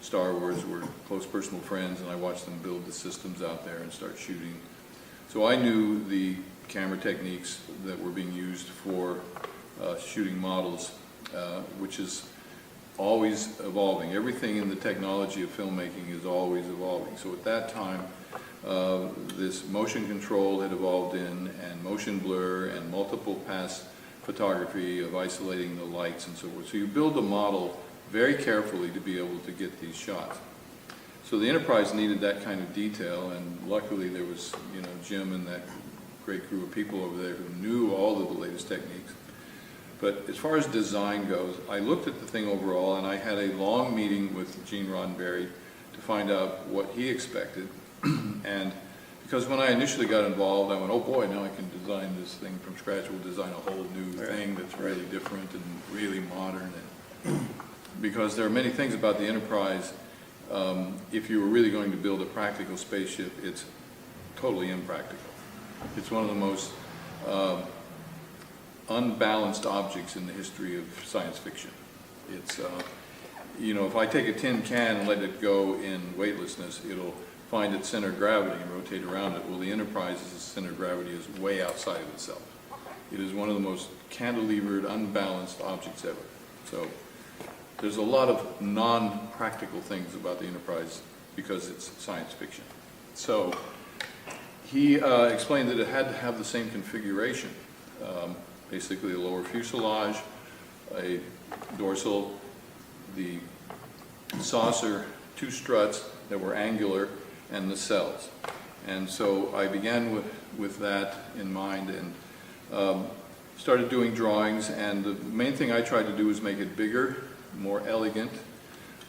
Star Wars were close personal friends, and I watched them build the systems out there and start shooting. So I knew the camera techniques that were being used for shooting models, which is always evolving. Everything in the technology of filmmaking is always evolving. So at that time, this motion control had evolved in, and motion blur, and multiple pass photography of isolating the lights and so forth. So you build a model very carefully to be able to get these shots. So the Enterprise needed that kind of detail, and luckily there was, you know, Jim and that great group of people over there who knew all of the latest techniques. But as far as design goes, I looked at the thing overall, and I had a long meeting with Gene Roddenberry to find out what he expected. And because when I initially got involved, I went, oh boy, now I can design this thing from scratch. We'll design a whole new thing that's really different and really modern. And because there are many things about the Enterprise, if you were really going to build a practical spaceship, it's totally impractical. It's one of the most unbalanced objects in the history of science fiction. It's, you know, if I take a tin can and let it go in weightlessness, it'll find its center of gravity and rotate around it. Well, the Enterprise's center of gravity is way outside of itself. It is one of the most cantilevered, unbalanced objects ever. So there's a lot of non-practical things about the Enterprise because it's science fiction. So he explained that it had to have the same configuration. Basically a lower fuselage, a dorsal, the saucer, two struts that were angular, and the cells. And so I began with that in mind, and started doing drawings, and the main thing I tried to do was make it bigger, more elegant,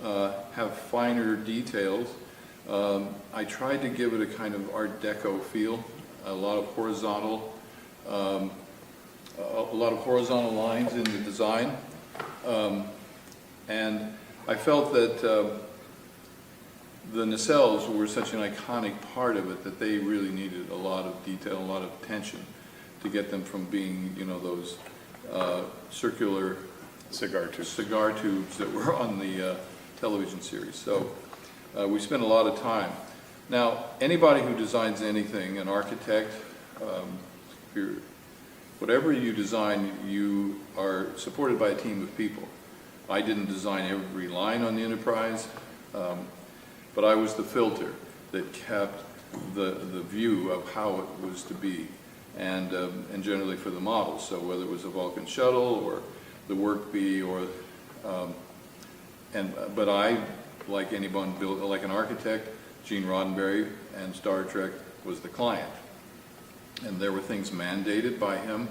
have finer details. I tried to give it a kind of Art Deco feel, a lot of horizontal lines in the design, and I felt that the nacelles were such an iconic part of it that they really needed a lot of detail, a lot of attention to get them from being, you know, those circular cigar tubes that were on the television series. So we spent a lot of time. Now, anybody who designs anything, an architect, whatever you design, you are supported by a team of people. I didn't design every line on the Enterprise, but I was the filter that kept the view of how it was to be, and generally for the models. So whether it was a Vulcan shuttle or the work bee, or but I, like anyone built, like an architect, Gene Roddenberry and Star Trek was the client. And there were things mandated by him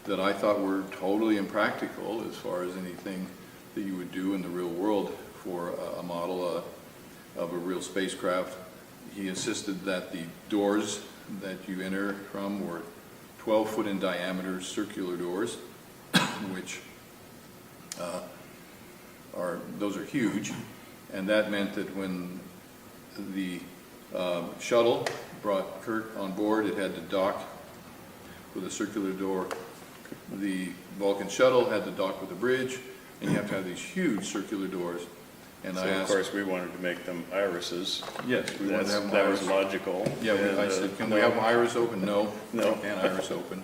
that I thought were totally impractical as far as anything that you would do in the real world for a model of a real spacecraft. He insisted that the doors that you enter from were 12 foot in diameter circular doors, which those are huge. And that meant that when the shuttle brought Kirk on board, it had to dock with a circular door. The Vulcan shuttle had to dock with a bridge, and you have to have these huge circular doors. And So I of asked, course, we wanted to make them irises. yes, we wanted to have them That was iris. logical. Yeah, And, I said, can we have them iris open? No, No. we can't iris open.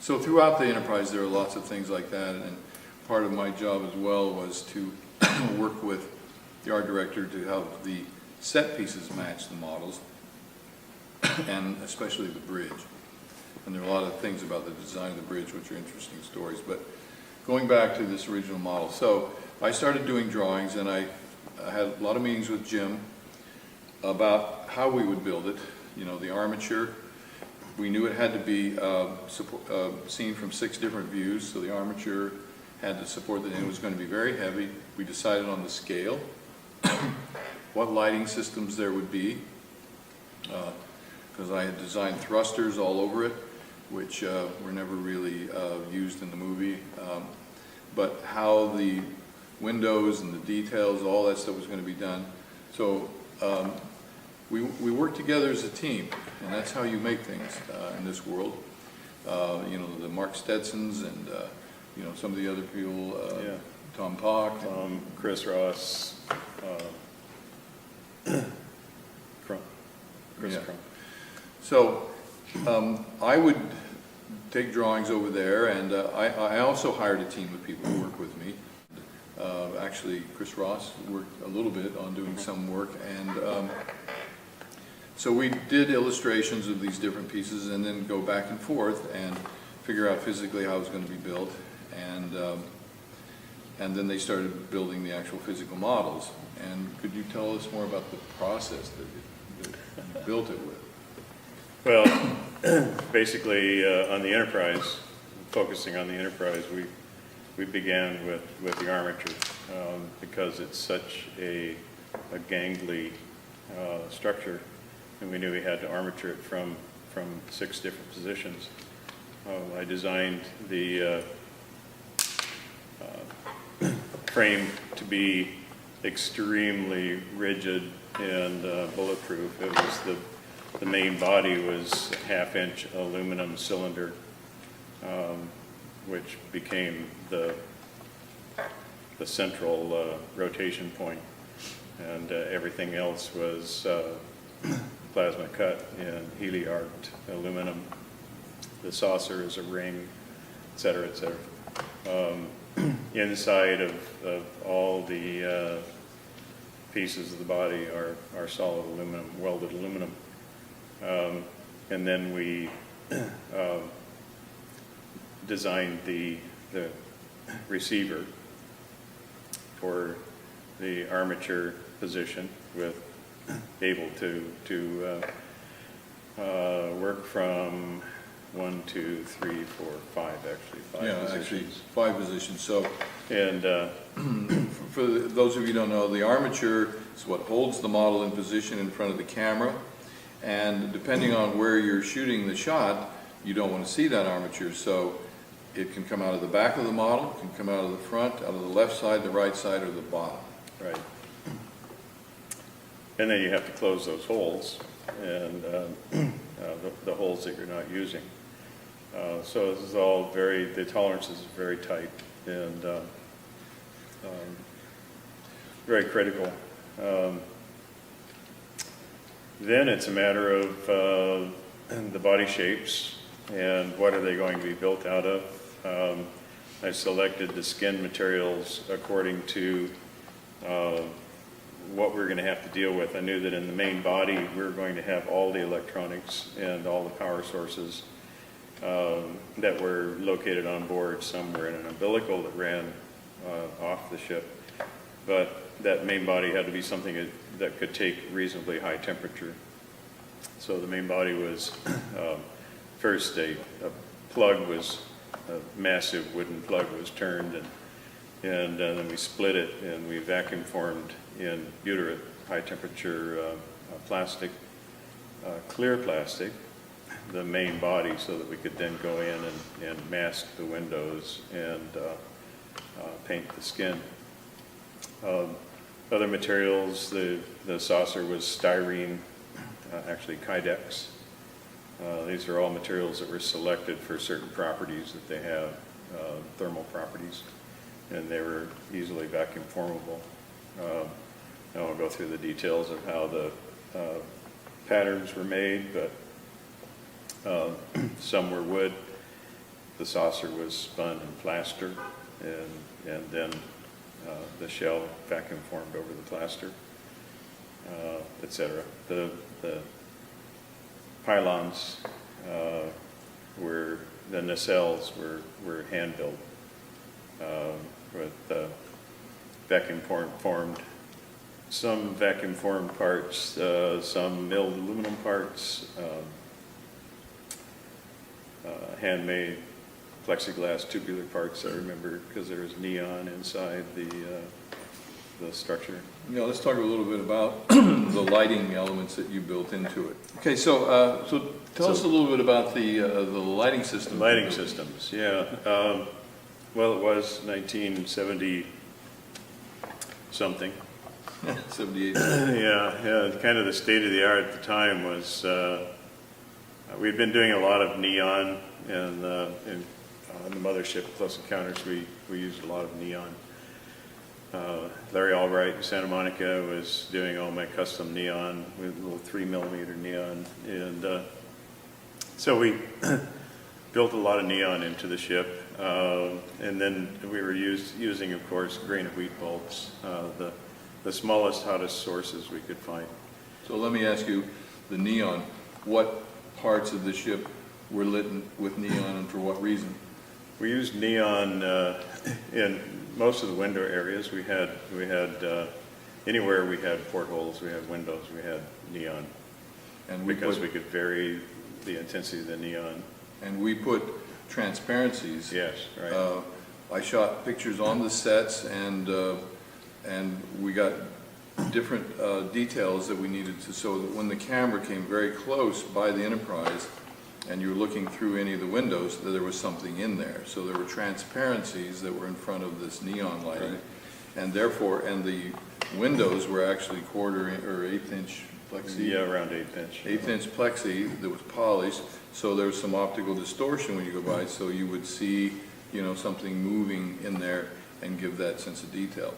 So throughout the Enterprise, there are lots of things like that, and part of my job as well was to work with the art director to have the set pieces match the models, and especially the bridge. And there are a lot of things about the design of the bridge which are interesting stories. But going back to this original model, so I started doing drawings, and I had a lot of meetings with Jim about how we would build it. You know, the armature, we knew it had to be seen from 6 different views, so the armature had to support that, and it was going to be very heavy. We decided on the scale, what lighting systems there would be, because I had designed thrusters all over it, which were never really used in the movie, but how the windows and the details, all that stuff was going to be done. So we worked together as a team, and that's how you make things in this world. You know, the Mark Stetsons and you know, some of the other people, Yeah. Tom Pock, Chris Ross, Chris Yeah. Crump. So I would take drawings over there, and I also hired a team of people who work with me. Actually, Chris Ross worked a little bit on doing some work, and so we did illustrations of these different pieces and then go back and forth and figure out physically how it was going to be built, and then they started building the actual physical models. And could you tell us more about the process that you built it with? Well, basically, on the Enterprise, focusing on the Enterprise, we began with the armature because it's such a gangly structure, and we knew we had to armature it from 6 different positions. I designed the frame to be extremely rigid and bulletproof. It was the main body was a 1/2-inch aluminum cylinder, which became the central rotation point, and everything else was plasma cut in heliarced aluminum. The saucer is a ring, et cetera, et cetera. Inside of all the pieces of the body are solid aluminum, welded aluminum. And then we designed the receiver for the armature position, with able to work from 1, 2, 3, 4, 5, actually 5 positions. Actually 5 positions. So, And for those of you who don't know, the armature is what holds the model in position in front of the camera, and depending on where you're shooting the shot, you don't want to see that armature, so it can come out of the back of the model, it can come out of the front, out of the left side, the right side, or the bottom. right. And then you have to close those holes, and the holes that you're not using. So this is all the tolerance is very tight and very critical. Then it's a matter of the body shapes and what are they going to be built out of. I selected the skin materials according to what we're going to have to deal with. I knew that in the main body we're going to have all the electronics and all the power sources that were located on board. Some were in an umbilical that ran off the ship, but that main body had to be something that could take reasonably high temperature. So the main body was first a plug was a massive wooden plug was turned, and then we split it and we vacuum formed in butyrate high temperature plastic, clear plastic, the main body, so that we could then go in and mask the windows and paint the skin. Other materials, the saucer was styrene, actually Kydex. These are all materials that were selected for certain properties that they have, thermal properties, and they were easily vacuum formable. I won't go through the details of how the patterns were made, but some were wood. The saucer was spun in plaster, and then the shell vacuum formed over the plaster, etc. The pylons were, the nacelles were hand built with vacuum formed. Some vacuum formed parts, some milled aluminum parts, handmade plexiglass tubular parts, I remember, because there was neon inside the structure. Yeah, let's talk a little bit about the lighting elements that you built into it. Okay, so tell us a little bit about the lighting system. Lighting systems, yeah. Well, it was 1970 something. 78. Yeah, kind of the state of the art at the time was we'd been doing a lot of neon, and on the mothership, Close Encounters, we used a lot of neon. Larry Albright in Santa Monica was doing all my custom neon with little 3mm neon, and so we built a lot of neon into the ship, and then we were using, of course, grain of wheat bulbs, the smallest, hottest sources we could find. So let me ask you, the neon, what parts of the ship were lit with neon and for what reason? We used neon in most of the window areas. We had anywhere we had portholes, we had windows, we had neon, And we could vary the intensity of the neon. And we put transparencies. Yes, right. I shot pictures on the sets, and we got different details that we needed to, so that when the camera came very close by the Enterprise and you were looking through any of the windows, that there was something in there. So there were transparencies that were in front of this neon lighting, Right. and therefore, and the windows were actually 1/4 or 1/8 inch plexi. Yeah, around 1/8 inch. 1/8 inch plexi that was polished, so there was some optical distortion when you go by, so you would see, something moving in there and give that sense of detail.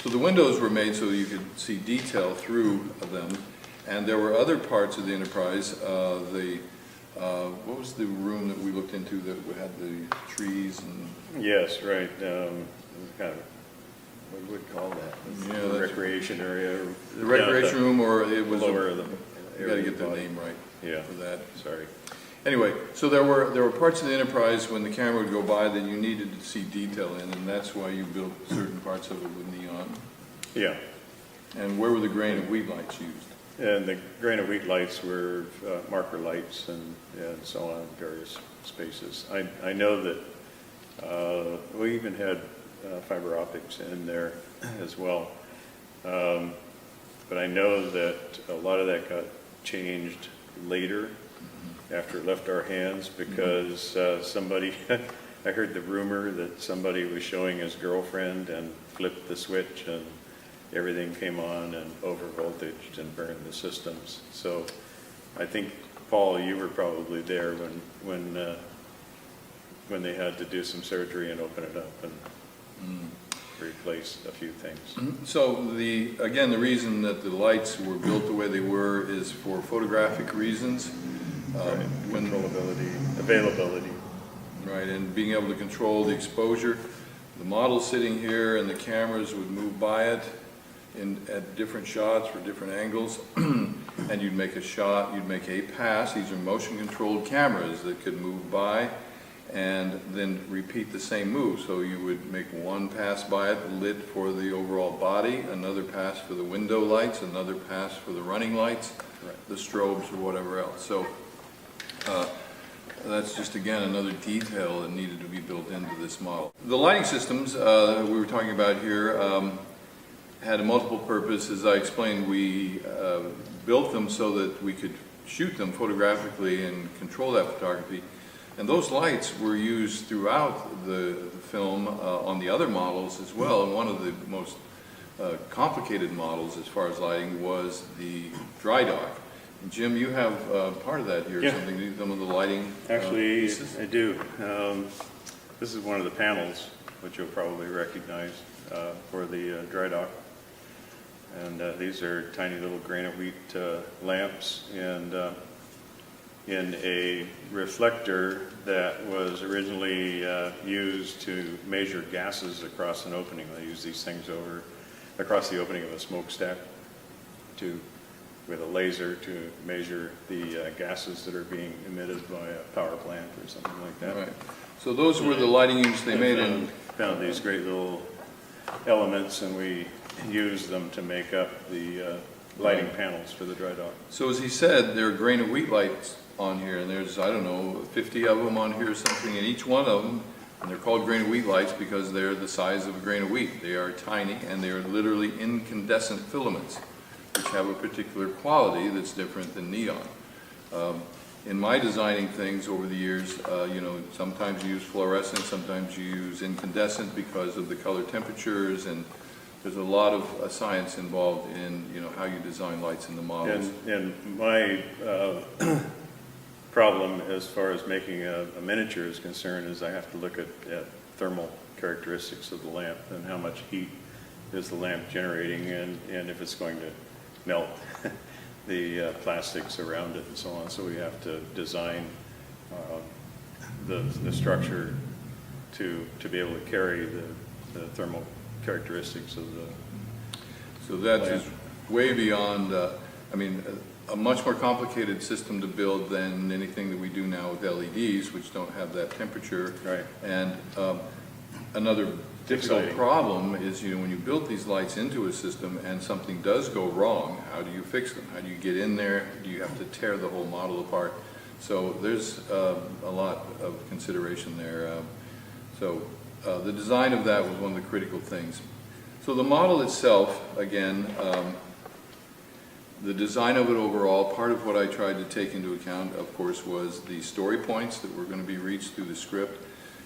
So the windows were made so you could see detail through them, and there were other parts of the Enterprise. What was the room that we looked into that had the trees and? Yes, right. Kind of, what you would call that? Yeah, The that's- recreation area. The recreation room, or it was Lower the you gotta get the name right Yeah. for that. Sorry. Anyway, so there were parts of the Enterprise when the camera would go by that you needed to see detail in, and that's why you built certain parts of it with neon. Yeah. And where were the grain of wheat lights used? And the grain of wheat lights were marker lights and so on in various spaces. I know that we even had fiber optics in there as well. But I know that a lot of that got changed later after it left our hands, because somebody, I heard the rumor that somebody was showing his girlfriend and flipped the switch and everything came on and over voltaged and burned the systems. So I think, Paul, you were probably there when they had to do some surgery and open it up. And replace a few things. So again, the reason that the lights were built the way they were is for photographic reasons. Right. Controllability, availability. Right, and being able to control the exposure. The model sitting here and the cameras would move by it at different shots for different angles. And you'd make a shot, you'd make a pass. These are motion controlled cameras that could move by and then repeat the same move. So you would make one pass by it, lit for the overall body, another pass for the window lights, another pass for the running lights, the strobes or whatever else. So that's just, again, another detail that needed to be built into this model. The lighting systems that we were talking about here had a multiple purpose. As I explained, we built them so that we could shoot them photographically and control that photography. And those lights were used throughout the film on the other models as well. And one of the most complicated models as far as lighting was the dry dock. And Jim, you have part of that here, Yeah. something to do, some of the lighting Actually, pieces? I do. This is one of the panels, which you'll probably recognize for the dry dock. And these are tiny little granite wheat lamps, and in a reflector that was originally used to measure gases across an opening. They use these things across the opening of a smokestack with a laser to measure the gases that are being emitted by a power plant or something like that. Right. So those were the lighting units they made in... Found these great little elements, and we used them to make up the lighting panels for the dry dock. So as he said, there are grain of wheat lights on here, and there's, I don't know, 50 of them on here or something, and each one of them, and they're called grain of wheat lights because they're the size of a grain of wheat. They are tiny, and they are literally incandescent filaments, which have a particular quality that's different than neon. In my designing things over the years, you know, sometimes you use fluorescent, sometimes you use incandescent because of the color temperatures, and there's a lot of science involved in, you know, how you design lights in the models. And my problem as far as making a miniature is concerned is I have to look at thermal characteristics of the lamp and how much heat is the lamp generating, and if it's going to melt the plastics around it and so on. So we have to design the structure to be able to carry the thermal characteristics of the So that's lamp. just way beyond, I mean, a much more complicated system to build than anything that we do now with LEDs, which don't have that temperature. Right. And another difficult Exciting. problem is, you know, when you build these lights into a system and something does go wrong, how do you fix them? How do you get in there? Do you have to tear the whole model apart? So there's a lot of consideration there. The design of that was one of the critical things. So the model itself, again, the design of it overall, part of what I tried to take into account, of course, was the story points that were going to be reached through the script.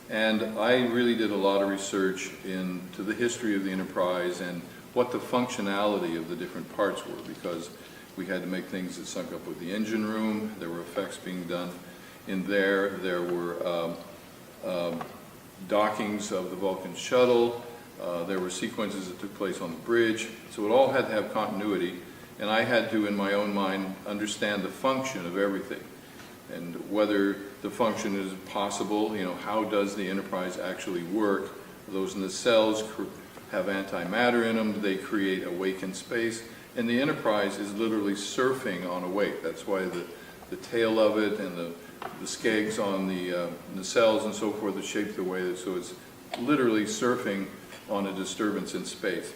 And I really did a lot of research into the history of the Enterprise and what the functionality of the different parts were, because we had to make things that sunk up with the engine room. There were effects being done in there. There were dockings of the Vulcan shuttle. There were sequences that took place on the bridge. So it all had to have continuity. And I had to, in my own mind, understand the function of everything and whether the function is possible. You know, how does the Enterprise actually work? Those in the cells have antimatter in them. They create a wake in space. And the Enterprise is literally surfing on a wake. That's why the tail of it and the skegs on the nacelles and so forth are shaped the way that, so it's literally surfing on a disturbance in space.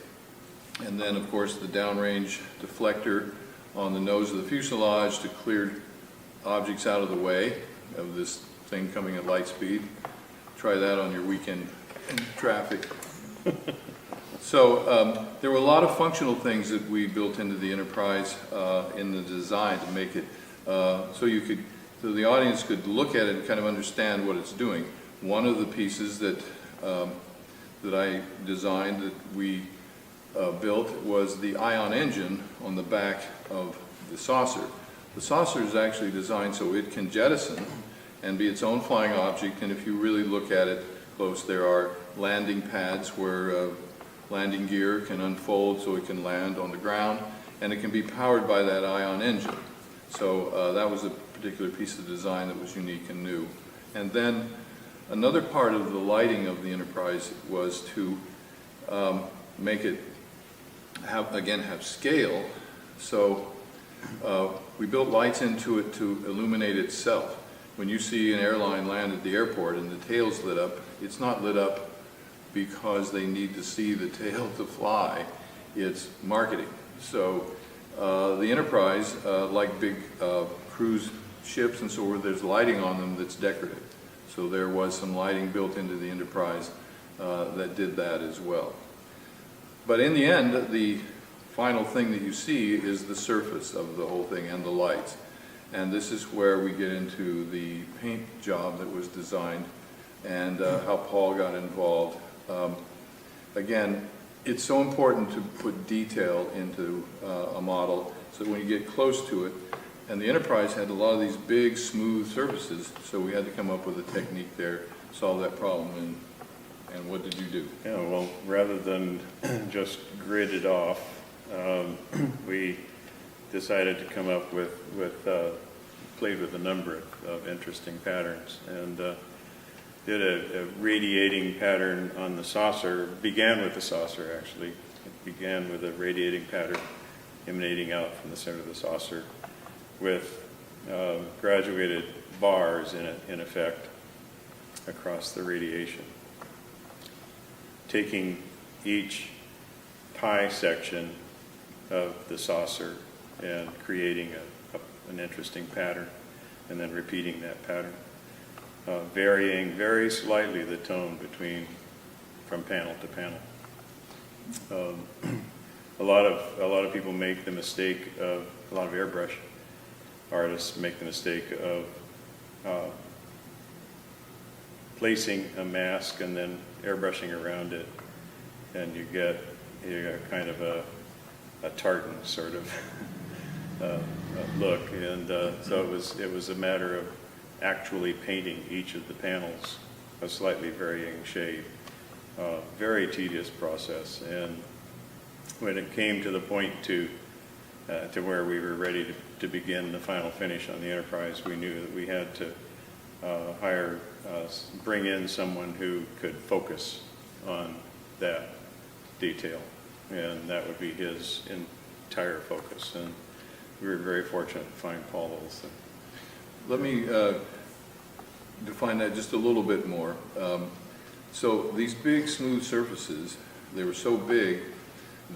And then, of course, the downrange deflector on the nose of the fuselage to clear objects out of the way of this thing coming at light speed. Try that on your weekend traffic. So there were a lot of functional things that we built into the Enterprise in the design to make it so the audience could look at it and kind of understand what it's doing. One of the pieces that I designed, that we built, was the ion engine on the back of the saucer. The saucer is actually designed so it can jettison and be its own flying object, and if you really look at it close, there are landing pads where landing gear can unfold so it can land on the ground, and it can be powered by that ion engine. So that was a particular piece of design that was unique and new. And then another part of the lighting of the Enterprise was to make it have scale. So we built lights into it to illuminate itself. When you see an airline land at the airport and the tail's lit up, it's not lit up because they need to see the tail to fly. It's marketing. So the Enterprise, like big cruise ships and so forth, there's lighting on them that's decorative. So there was some lighting built into the Enterprise that did that as well. But in the end, the final thing that you see is the surface of the whole thing and the lights. And this is where we get into the paint job that was designed and how Paul got involved. Again, it's so important to put detail into a model so that when you get close to it, and the Enterprise had a lot of these big, smooth surfaces, so we had to come up with a technique there to solve that problem. And what did you do? Yeah, well, rather than just grid it off, we decided to come up with played with a number of interesting patterns, and did a radiating pattern on the saucer. Began with the saucer, actually. It began with a radiating pattern emanating out from the center of the saucer with graduated bars in effect across the radiation. Taking each pi section of the saucer and creating an interesting pattern, and then repeating that pattern, varying very slightly the tone from panel to panel. A lot of people make the mistake of, a lot of airbrush artists make the mistake of placing a mask and then airbrushing around it, and you get kind of a tartan sort of look, and so it was a matter of actually painting each of the panels a slightly varying shade. Very tedious process, and when it came to the point to where we were ready to begin the final finish on the Enterprise, we knew that we had to bring in someone who could focus on that detail, and that would be his entire focus. And we were very fortunate to find Paul Olson. Let me define that just a little bit more. So these big smooth surfaces, they were so big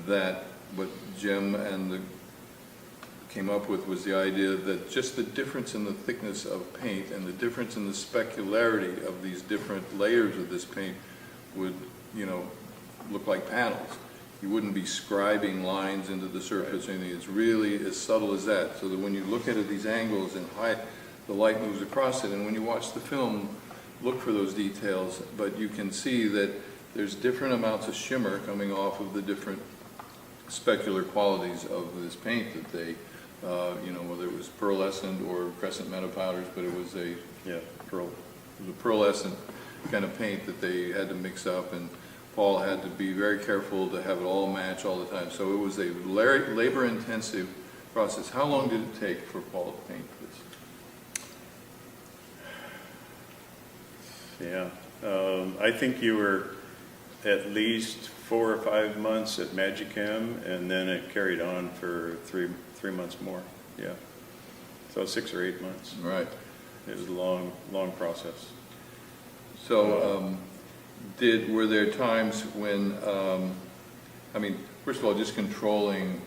that what Jim came up with was the idea that just the difference in the thickness of paint and the difference in the specularity of these different layers of this paint would, look like panels. You wouldn't be scribing lines into the surface or anything. It's really as subtle as that, so that when you look at it at these angles and height, the light moves across it, and when you watch the film, look for those details, but you can see that there's different amounts of shimmer coming off of the different specular qualities of this paint that they, whether it was pearlescent or crescent metal powders, but it was a pearlescent kind of paint that they had to mix up, and Paul had to be very careful to have it all match all the time. So it was a labor-intensive process. How long did it take for Paul to paint this? Yeah, I think you were at least 4 or 5 months at Magicam, and then it carried on for three months more. Yeah, so 6 or 8 months. Right. It was a long process. So, were there times when, first of all, just controlling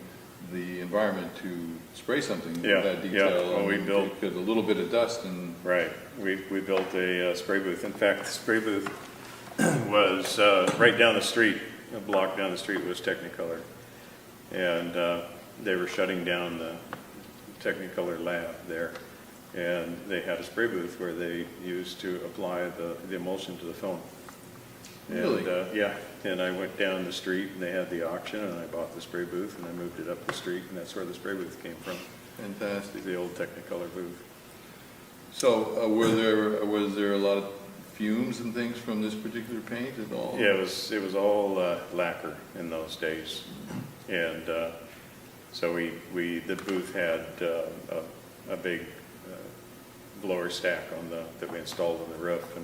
the environment to spray something with that detail? Yeah. Well, we built a little bit of dust and. Right. We built a spray booth. In fact, the spray booth was right down the street. A block down the street was Technicolor, and they were shutting down the Technicolor lab there, and they had a spray booth where they used to apply the emulsion to the film. Really? And, yeah. And I went down the street, and they had the auction, and I bought the spray booth, and I moved it up the street, and that's where the spray booth came from. Fantastic. The old Technicolor booth. So was there a lot of fumes and things from this particular paint at all? Yeah, it was all lacquer in those days, and so the booth had a big blower stack that we installed on the roof,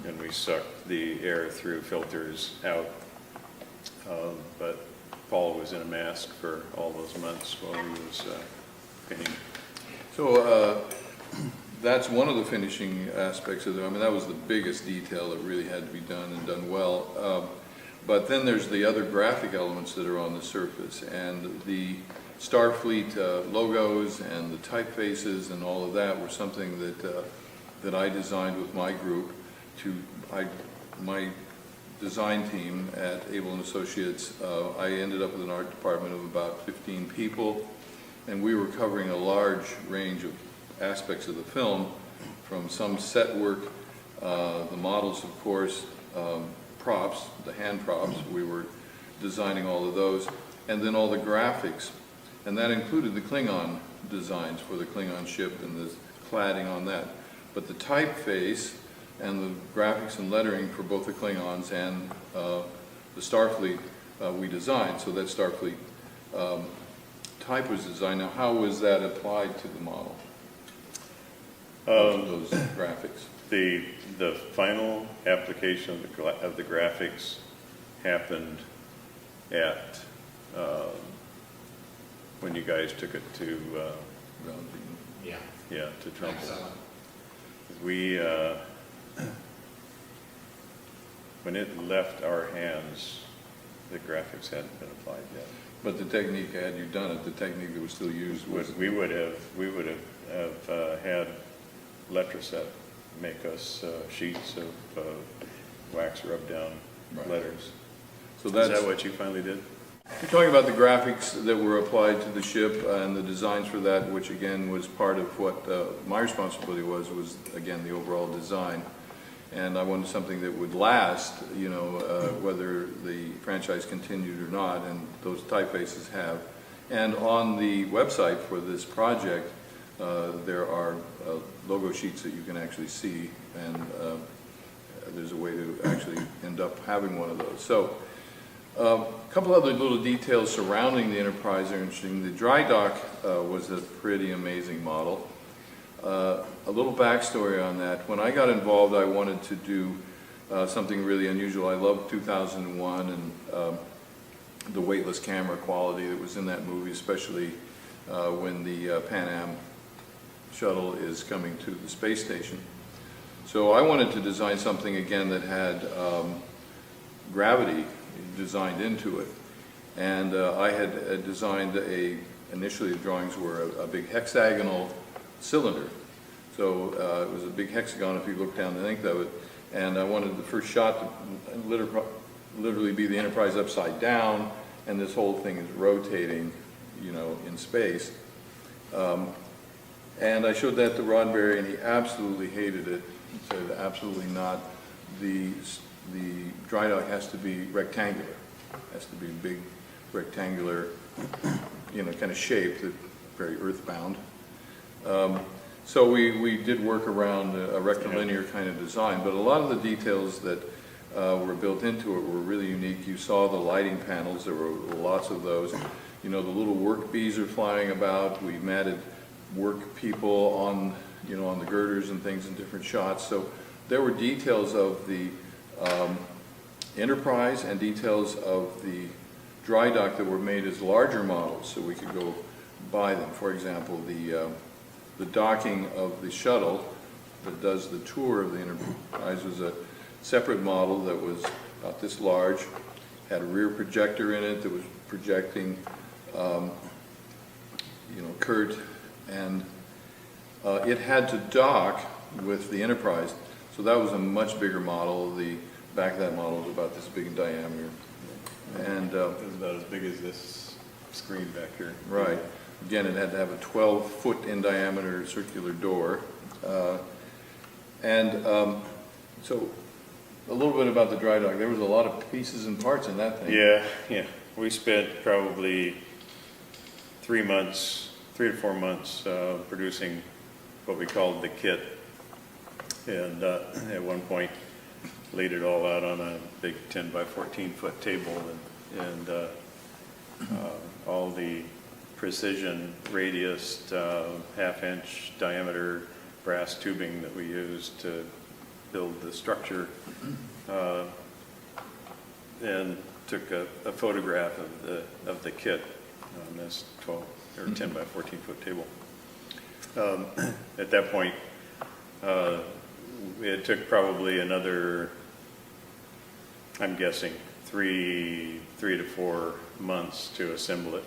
and we sucked the air through filters out. But Paul was in a mask for all those months while he was painting. So that's one of the finishing aspects of it. I mean, that was the biggest detail that really had to be done and done well. But then there's the other graphic elements that are on the surface, and the Starfleet logos and the typefaces and all of that were something that I designed with my group. My design team at Able & Associates, I ended up with an art department of about 15 people, and we were covering a large range of aspects of the film, from some set work, the models, of course, props, the hand props, we were designing all of those, and then all the graphics, and that included the Klingon designs for the Klingon ship and the cladding on that. But the typeface and the graphics and lettering for both the Klingons and the Starfleet we designed, so that Starfleet type was designed. Now, how was that applied to the model? Those graphics. The final application of the graphics happened at when you guys took it to to Trumbull. Excellent. We when it left our hands, the graphics hadn't been applied yet. But the technique, had you done it, the technique that was still used was... We would have had Letraset make us sheets of wax rub down letters. So that's... Is that what you finally did? You're talking about the graphics that were applied to the ship and the designs for that, which again was part of what my responsibility was again the overall design. And I wanted something that would last, you know, whether the franchise continued or not, and those typefaces have. And on the website for this project, there are logo sheets that you can actually see, and there's a way to actually end up having one of those. So a couple other little details surrounding the Enterprise are interesting. The dry dock was a pretty amazing model. A little backstory on that. When I got involved, I wanted to do something really unusual. I loved 2001 and the weightless camera quality that was in that movie, especially when the Pan Am shuttle is coming to the space station. So I wanted to design something again that had gravity designed into it. And I had designed initially the drawings were a big hexagonal cylinder. So it was a big hexagon if you look down the length of it. And I wanted the first shot to literally be the Enterprise upside down, and this whole thing is rotating, you know, in space. And I showed that to Roddenberry, and he absolutely hated it. He said, absolutely not. The dry dock has to be rectangular. It has to be big, rectangular, you know, kind of shape, that very earthbound. So we did work around a rectilinear kind of design, but a lot of the details that were built into it were really unique. You saw the lighting panels, there were lots of those. You know, the little work bees are flying about. We matted work people on, you know, on the girders and things in different shots. So there were details of the Enterprise and details of the dry dock that were made as larger models, so we could go buy them. For example, the docking of the shuttle that does the tour of the Enterprise was a separate model that was about this large, had a rear projector in it that was projecting, you know, Kurt, and it had to dock with the Enterprise, so that was a much bigger model. The back of that model was about this big in diameter, and it was about as big as this screen back here. Right. Again, it had to have a 12-foot in diameter circular door. So a little bit about the dry dock. There was a lot of pieces and parts in that thing. Yeah. We spent probably 3 to 4 months producing what we called the kit. And at one point, laid it all out on a big 10 by 14 foot table, and all the precision radiused half-inch diameter brass tubing that we used to build the structure, and took a photograph of the kit on this 12 or 10 by 14 foot table. At that point, it took probably another, I'm guessing, three to 4 months to assemble it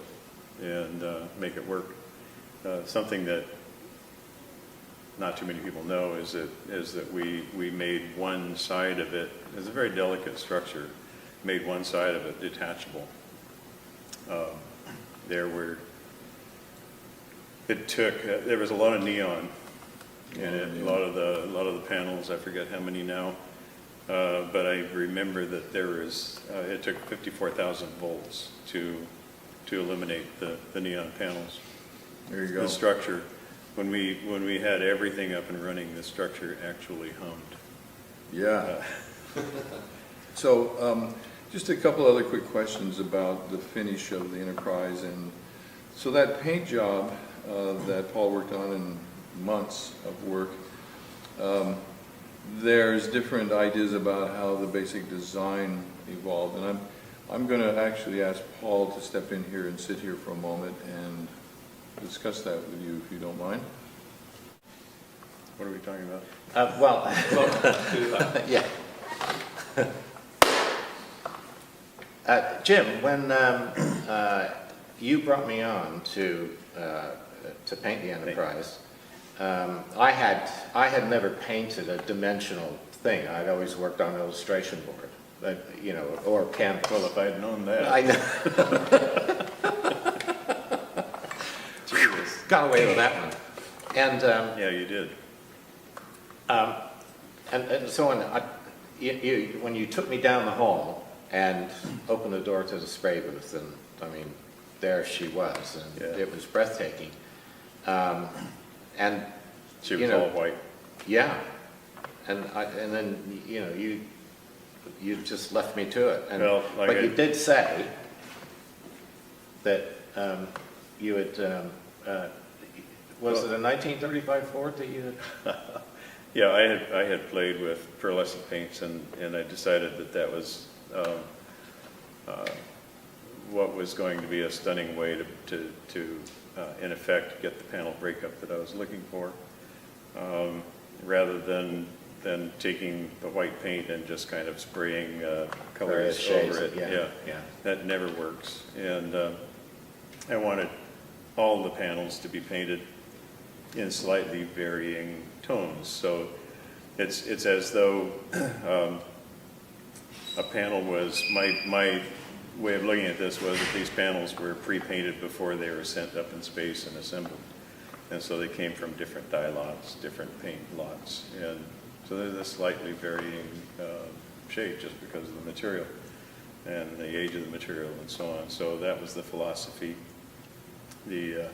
and make it work. Something that not too many people know is that we made one side of it. It's a very delicate structure. Made one side of it detachable. There was a lot of neon in it. A lot of the panels. I forget how many now, but I remember that it took 54,000 volts to illuminate the neon panels. There you go. The structure, when we had everything up and running, the structure actually hummed. Yeah. So, just a couple other quick questions about the finish of the Enterprise. And so that paint job that Paul worked on in months of work, there's different ideas about how the basic design evolved. And I'm going to actually ask Paul to step in here and sit here for a moment and discuss that with you, if you don't mind. What are we talking about? Yeah. Jim, when you brought me on to paint the Enterprise, I had never painted a dimensional thing. I'd always worked on an illustration board, or canvas. Well, if I'd known that. I know. Jesus. Got away with that one. And Yeah, you did. and so when you took me down the hall and opened the door to the spray booth, and I mean, there she was, and Yeah. it was breathtaking. And She was all white. yeah, and then you just left me to it. And, Well, but you did say that you had was it a 1935 Ford that you had? Yeah, I had played with pearlescent paints, and I decided that was what was going to be a stunning way to in effect get the panel breakup that I was looking for, rather than taking the white paint and just kind of spraying colors shades, over it. yeah. That never works. And I wanted all the panels to be painted in slightly varying tones. So it's as though a panel was, my way of looking at this was that these panels were pre-painted before they were sent up in space and assembled. And so they came from different dye lots, different paint lots. And so there's a slightly varying shade just because of the material and the age of the material and so on. So that was the philosophy. The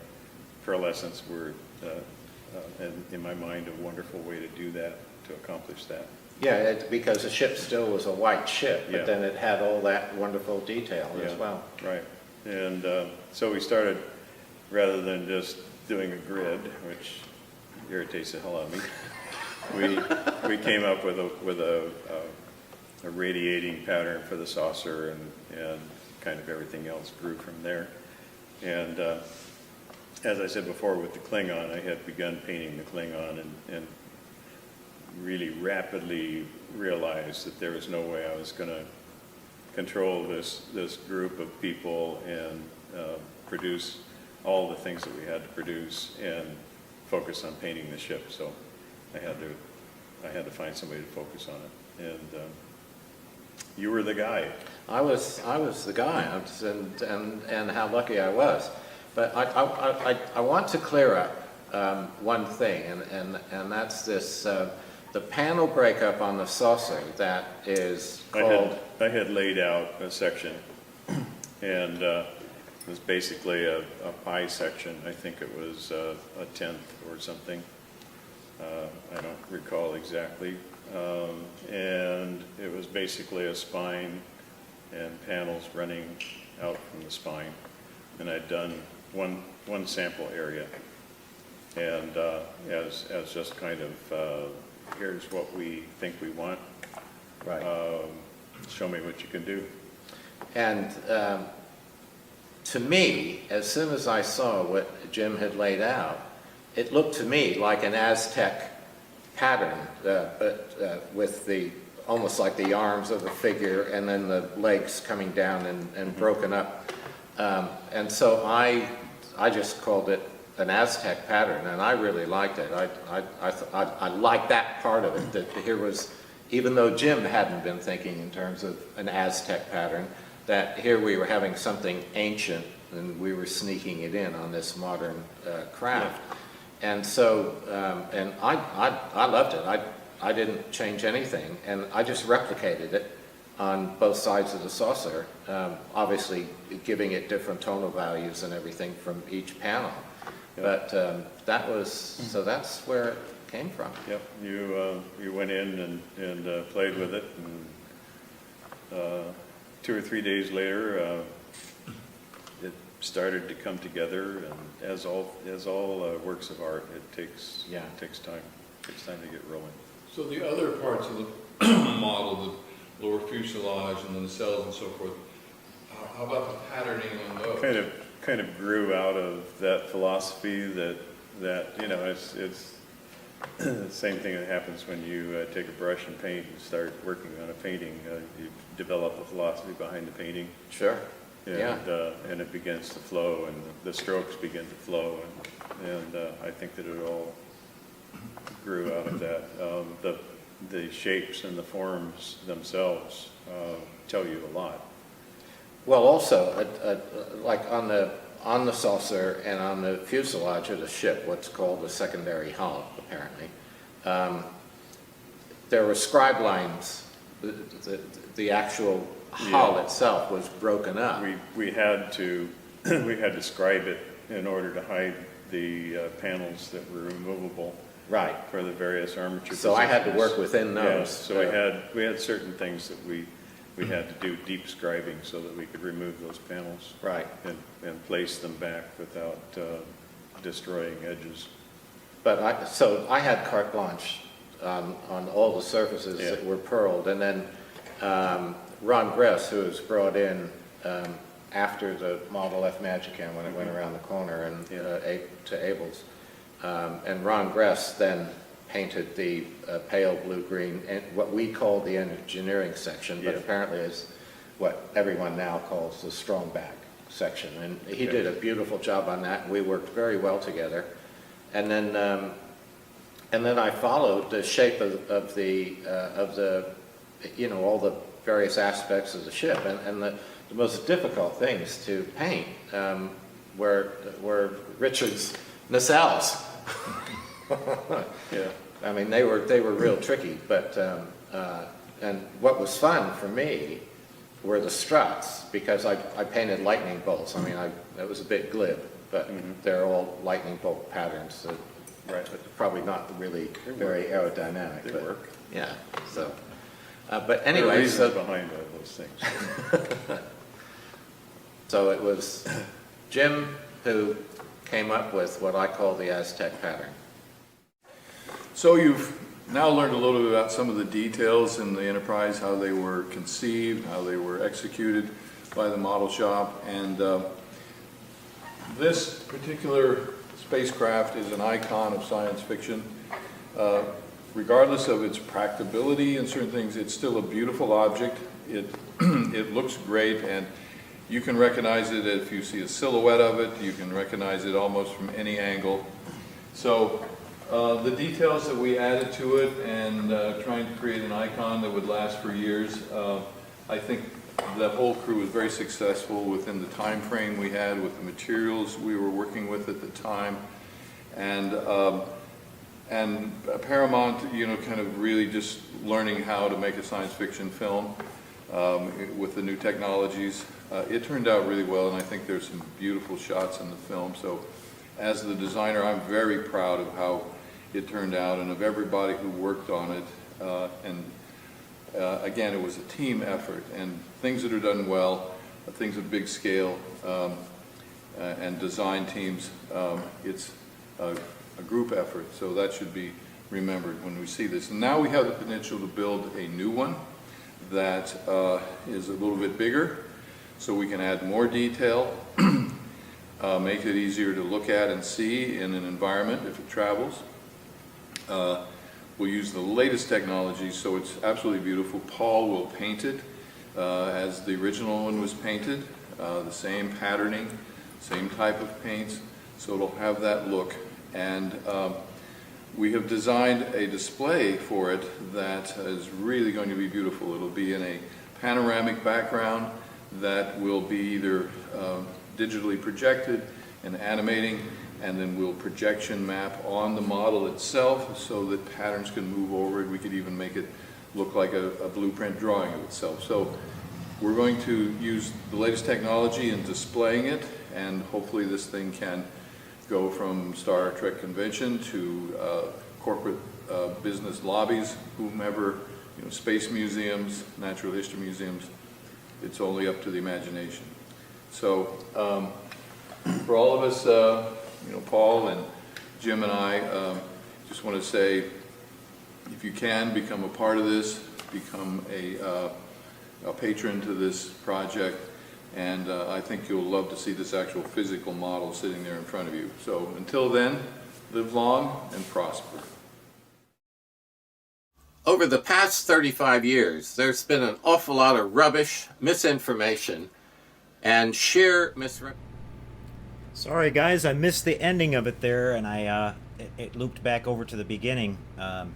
pearlescents were, in my mind, a wonderful way to do that, to accomplish that. Yeah, because the ship still was a white ship, but Yeah. then it had all that wonderful detail as Yeah, well. Right. And so we started, rather than just doing a grid, which irritates the hell out of me, we came up with a radiating pattern for the saucer, and kind of everything else grew from there. And as I said before, with the Klingon, I had begun painting the Klingon and really rapidly realized that there was no way I was going to control this group of people and produce all the things that we had to produce and focus on painting the ship. So I had to find somebody to focus on it. And you were the guy. I was the guy, and how lucky I was. But I want to clear up one thing, and that's this the panel breakup on the saucer that is called. I had laid out a section, and it was basically a pie section. I think it was a tenth or something I don't recall exactly. And it was basically a spine and panels running out from the spine. And I'd done one sample area. And as just kind of, here's what we think we want. Right. Show me what you can do. And to me, as soon as I saw what Jim had laid out, it looked to me like an Aztec pattern, but with the almost like the arms of a figure and then the legs coming down and broken up. And so I just called it an Aztec pattern, and I really liked it. I liked that part of it, that here was, even though Jim hadn't been thinking in terms of an Aztec pattern, that here we were having something ancient and we were sneaking it in on this modern craft. And so, and I loved it. I didn't change anything, and I just replicated it on both sides of the saucer, obviously giving it different tonal values and everything from each panel. But that was, so that's where it came from. Yep, you went in and played with it, and 2 or 3 days later, it started to come together. And as all works of art, it takes time. It takes time to get rolling. So the other parts of the model, the lower fuselage and then the cells and so forth, how about the patterning on those? Kind of grew out of that philosophy that you know, it's the same thing that happens when you take a brush and paint and start working on a painting. You develop a philosophy behind the painting. Sure. And it begins to flow, and the strokes begin to flow, and I think that it all grew out of that. The shapes and the forms themselves tell you a lot. Well, also, like on the saucer and on the fuselage of the ship, what's called the secondary hull, apparently, there were scribe lines. The actual hull itself was broken up. We had to scribe it in order to hide the panels that were removable. Right. For the various armature. So I had to work within those. Yeah, so we had certain things that we had to do deep scribing so that we could remove those panels. Right. And place them back without destroying edges. But so I had carte blanche on all the surfaces that were purled, and then Ron Gress, who was brought in after the Model F Magicam when it went around the corner and to Abel's. And Ron Gress then painted the pale blue-green, and what we call the engineering section, but apparently is what everyone now calls the strong back section. And he did a beautiful job on that, and we worked very well together. And then I followed the shape of the you know, all the various aspects of the ship, and the most difficult things to paint were Richard's nacelles. I mean, they were real tricky, but and what was fun for me were the struts, because I painted lightning bolts. I mean, that was a bit glib, but they're all lightning bolt patterns that probably not really very aerodynamic. They work. Yeah. So, but anyway, there are reasons behind all those things. So it was Jim who came up with what I call the Aztec pattern. So you've now learned a little bit about some of the details in the Enterprise, how they were conceived, how they were executed by the model shop, and this particular spacecraft is an icon of science fiction. Regardless of its practicability and certain things, it's still a beautiful object. It looks great, and you can recognize it if you see a silhouette of it. You can recognize it almost from any angle. So the details that we added to it and trying to create an icon that would last for years, I think the whole crew was very successful within the time frame we had with the materials we were working with at the time. And Paramount, you know, kind of really just learning how to make a science fiction film with the new technologies. It turned out really well, and I think there's some beautiful shots in the film. So as the designer, I'm very proud of how it turned out, and of everybody who worked on it. Again, it was a team effort, and things that are done well, things of big scale, and design teams, it's a group effort, so that should be remembered when we see this. And now we have the potential to build a new one that is a little bit bigger, so we can add more detail, make it easier to look at and see in an environment if it travels. We'll use the latest technology, so it's absolutely beautiful. Paul will paint it as the original one was painted, the same patterning, same type of paints, so it'll have that look. And we have designed a display for it that is really going to be beautiful. It'll be in a panoramic background that will be either digitally projected and animating, and then we'll projection map on the model itself so that patterns can move over it. We could even make it look like a blueprint drawing of itself. So we're going to use the latest technology in displaying it, and hopefully this thing can go from Star Trek convention to corporate business lobbies, whomever, space museums, natural history museums. It's only up to the imagination. So for all of us, Paul and Jim and I just want to say, if you can, become a part of this, become a patron to this project, and I think you'll love to see this actual physical model sitting there in front of you. So until then, live long and prosper. Over the past 35 years, there's been an awful lot of rubbish, misinformation, and sheer misrepresentation. Sorry guys, I missed the ending of it there, and it looped back over to the beginning. I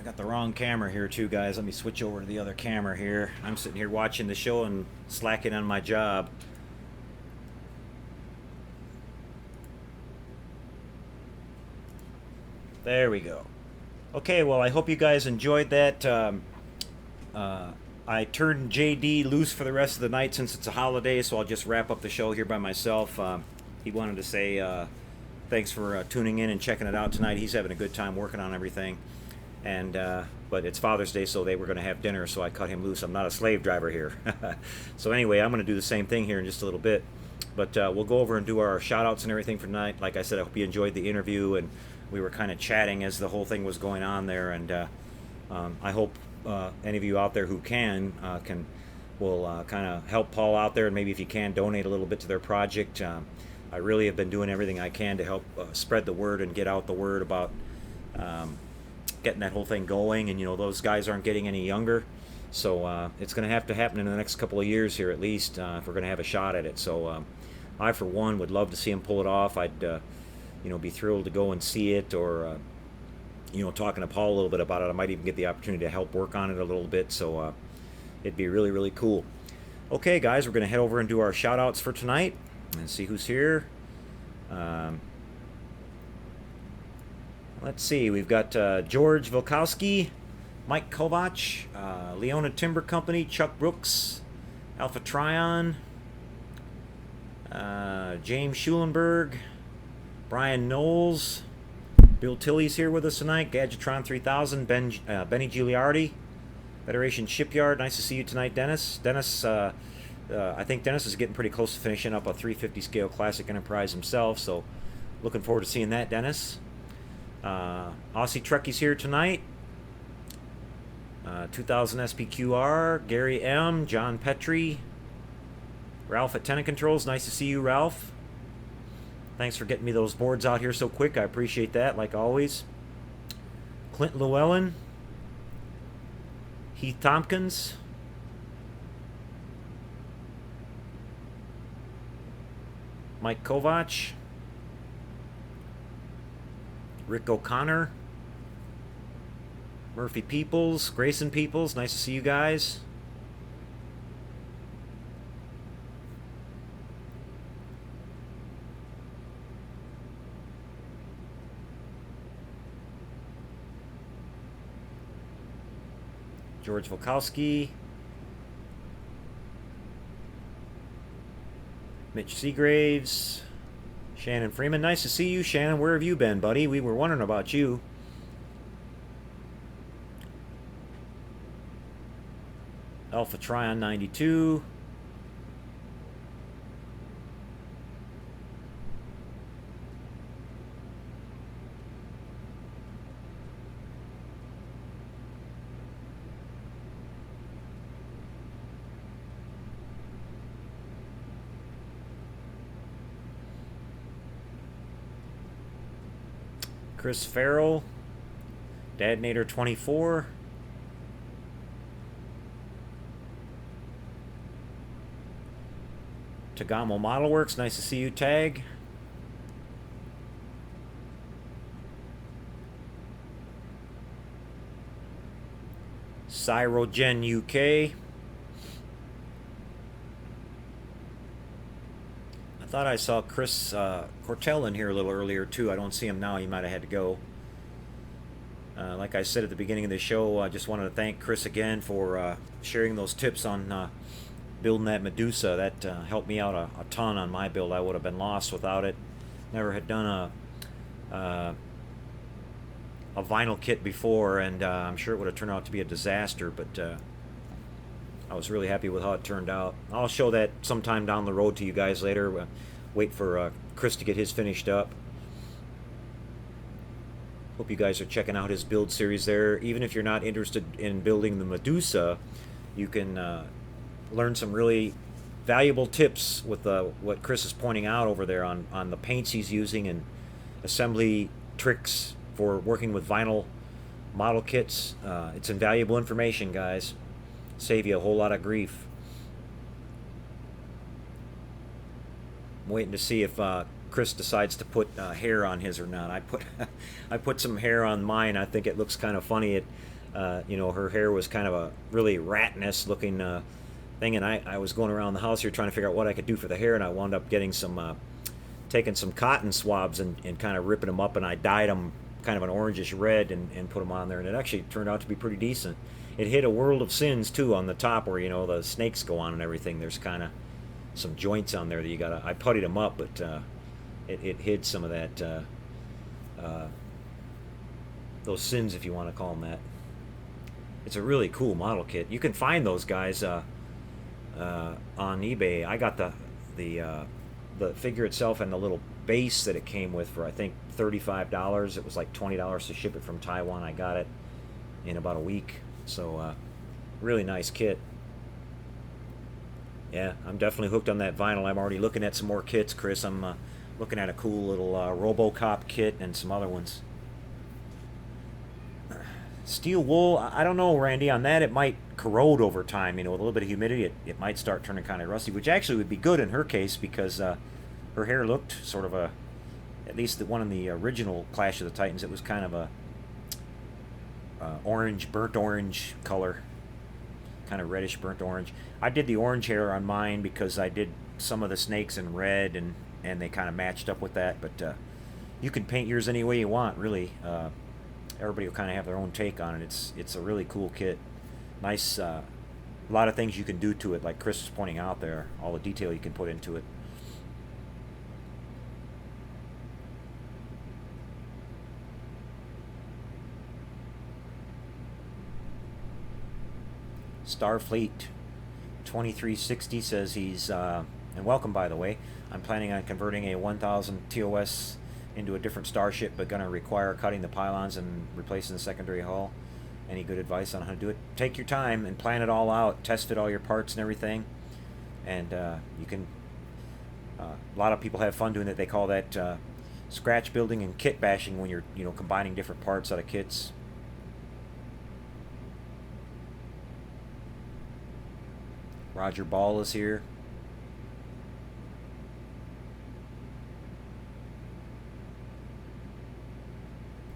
got the wrong camera here too, guys. Let me switch over to the other camera here. I'm sitting here watching the show and slacking on my job. There we go. Okay, well, I hope you guys enjoyed that. I turned JD loose for the rest of the night since it's a holiday, so I'll just wrap up the show here by myself. He wanted to say thanks for tuning in and checking it out tonight. He's having a good time working on everything. And but it's Father's Day, so they were going to have dinner, so I cut him loose. I'm not a slave driver here. So anyway, I'm going to do the same thing here in just a little bit. But we'll go over and do our shout-outs and everything for tonight. Like I said, I hope you enjoyed the interview, and we were kind of chatting as the whole thing was going on there. And I hope any of you out there who will kind of help Paul out there, and maybe if you can, donate a little bit to their project. I really have been doing everything I can to help spread the word and get out the word about getting that whole thing going. And those guys aren't getting any younger, so it's going to have to happen in the next couple of years here at least, if we're going to have a shot at it. So I for one would love to see him pull it off. I'd be thrilled to go and see it, or talking to Paul a little bit about it. I might even get the opportunity to help work on it a little bit, so it'd be really, really cool. Okay guys, we're going to head over and do our shout outs for tonight and see who's here. Let's see, we've got George Volkowski, Mike Kovach, Leona Timber Company, Chuck Brooks, Alpha Trion, James Schulenberg, Brian Knowles, Bill Tilley's here with us tonight, Gadgetron 3000, Benny Giuliardi, Federation Shipyard, nice to see you tonight, Dennis. Dennis, I think Dennis is getting pretty close to finishing up a 350 scale Classic Enterprise himself, so looking forward to seeing that, Dennis. Aussie Truckie's here tonight. 2000 SPQR, Gary M, John Petrie, Ralph at Tenant Controls, nice to see you, Ralph. Thanks for getting me those boards out here so quick, I appreciate that, like always. Clint Llewellyn, Heath Tompkins, Mike Kovach, Rick O'Connor, Murphy Peoples, Grayson Peoples, nice to see you guys. George Volkowski, Mitch Seagraves, Shannon Freeman, nice to see you. Shannon, where have you been, buddy? We were wondering about you. Alpha Trion 92. Chris Farrell, Dadnator 24. Tagamo Model Works, nice to see you, Tag. Cyrogen UK. I thought I saw Chris Cortell in here a little earlier too. I don't see him now. He might have had to go. Like I said at the beginning of the show, I just wanted to thank Chris again for sharing those tips on building that Medusa. That helped me out a ton on my build. I would have been lost without it. Never had done a vinyl kit before, and I'm sure it would have turned out to be a disaster, but I was really happy with how it turned out. I'll show that sometime down the road to you guys later. Wait for Chris to get his finished up. Hope you guys are checking out his build series there. Even if you're not interested in building the Medusa, you can learn some really valuable tips with what Chris is pointing out over there on the paints he's using and assembly tricks for working with vinyl model kits. It's invaluable information, guys. Save you a whole lot of grief. I'm waiting to see if Chris decides to put hair on his or not. I put some hair on mine. I think it looks kind of funny. Her hair was kind of a really ratness looking thing, and I was going around the house here trying to figure out what I could do for the hair, and I wound up getting taking some cotton swabs and kind of ripping them up, and I dyed them kind of an orangish red and put them on there, and it actually turned out to be pretty decent. It hid a World of Sins too on the top where the snakes go on and everything. There's kind of some joints on there that I puttied them up, but it hid some of that those sins, if you want to call them that. It's a really cool model kit. You can find those guys on eBay. I got the figure itself and the little base that it came with for I think $35. It was like $20 to ship it from Taiwan. I got it in about a week. So really nice kit. Yeah, I'm definitely hooked on that vinyl. I'm already looking at some more kits, Chris. I'm looking at a cool little RoboCop kit and some other ones. Steel wool, I don't know, Randy, on that. It might corrode over time. With a little bit of humidity, it might start turning kind of rusty, which actually would be good in her case because her hair looked sort of at least the one in the original Clash of the Titans, it was kind of a burnt orange color, kind of reddish burnt orange. I did the orange hair on mine because I did some of the snakes in red, and they kind of matched up with that. But you can paint yours any way you want, really. Everybody will kind of have their own take on it. It's a really cool kit. Nice, a lot of things you can do to it, like Chris is pointing out there. All the detail you can put into it. Starfleet 2360 says he's, and welcome by the way, I'm planning on converting a 1000 TOS into a different starship, but going to require cutting the pylons and replacing the secondary hull. Any good advice on how to do it? Take your time and plan it all out, test fit all your parts and everything, and you can, a lot of people have fun doing it. They call that scratch building and kit bashing when you're combining different parts out of kits. Roger Ball is here.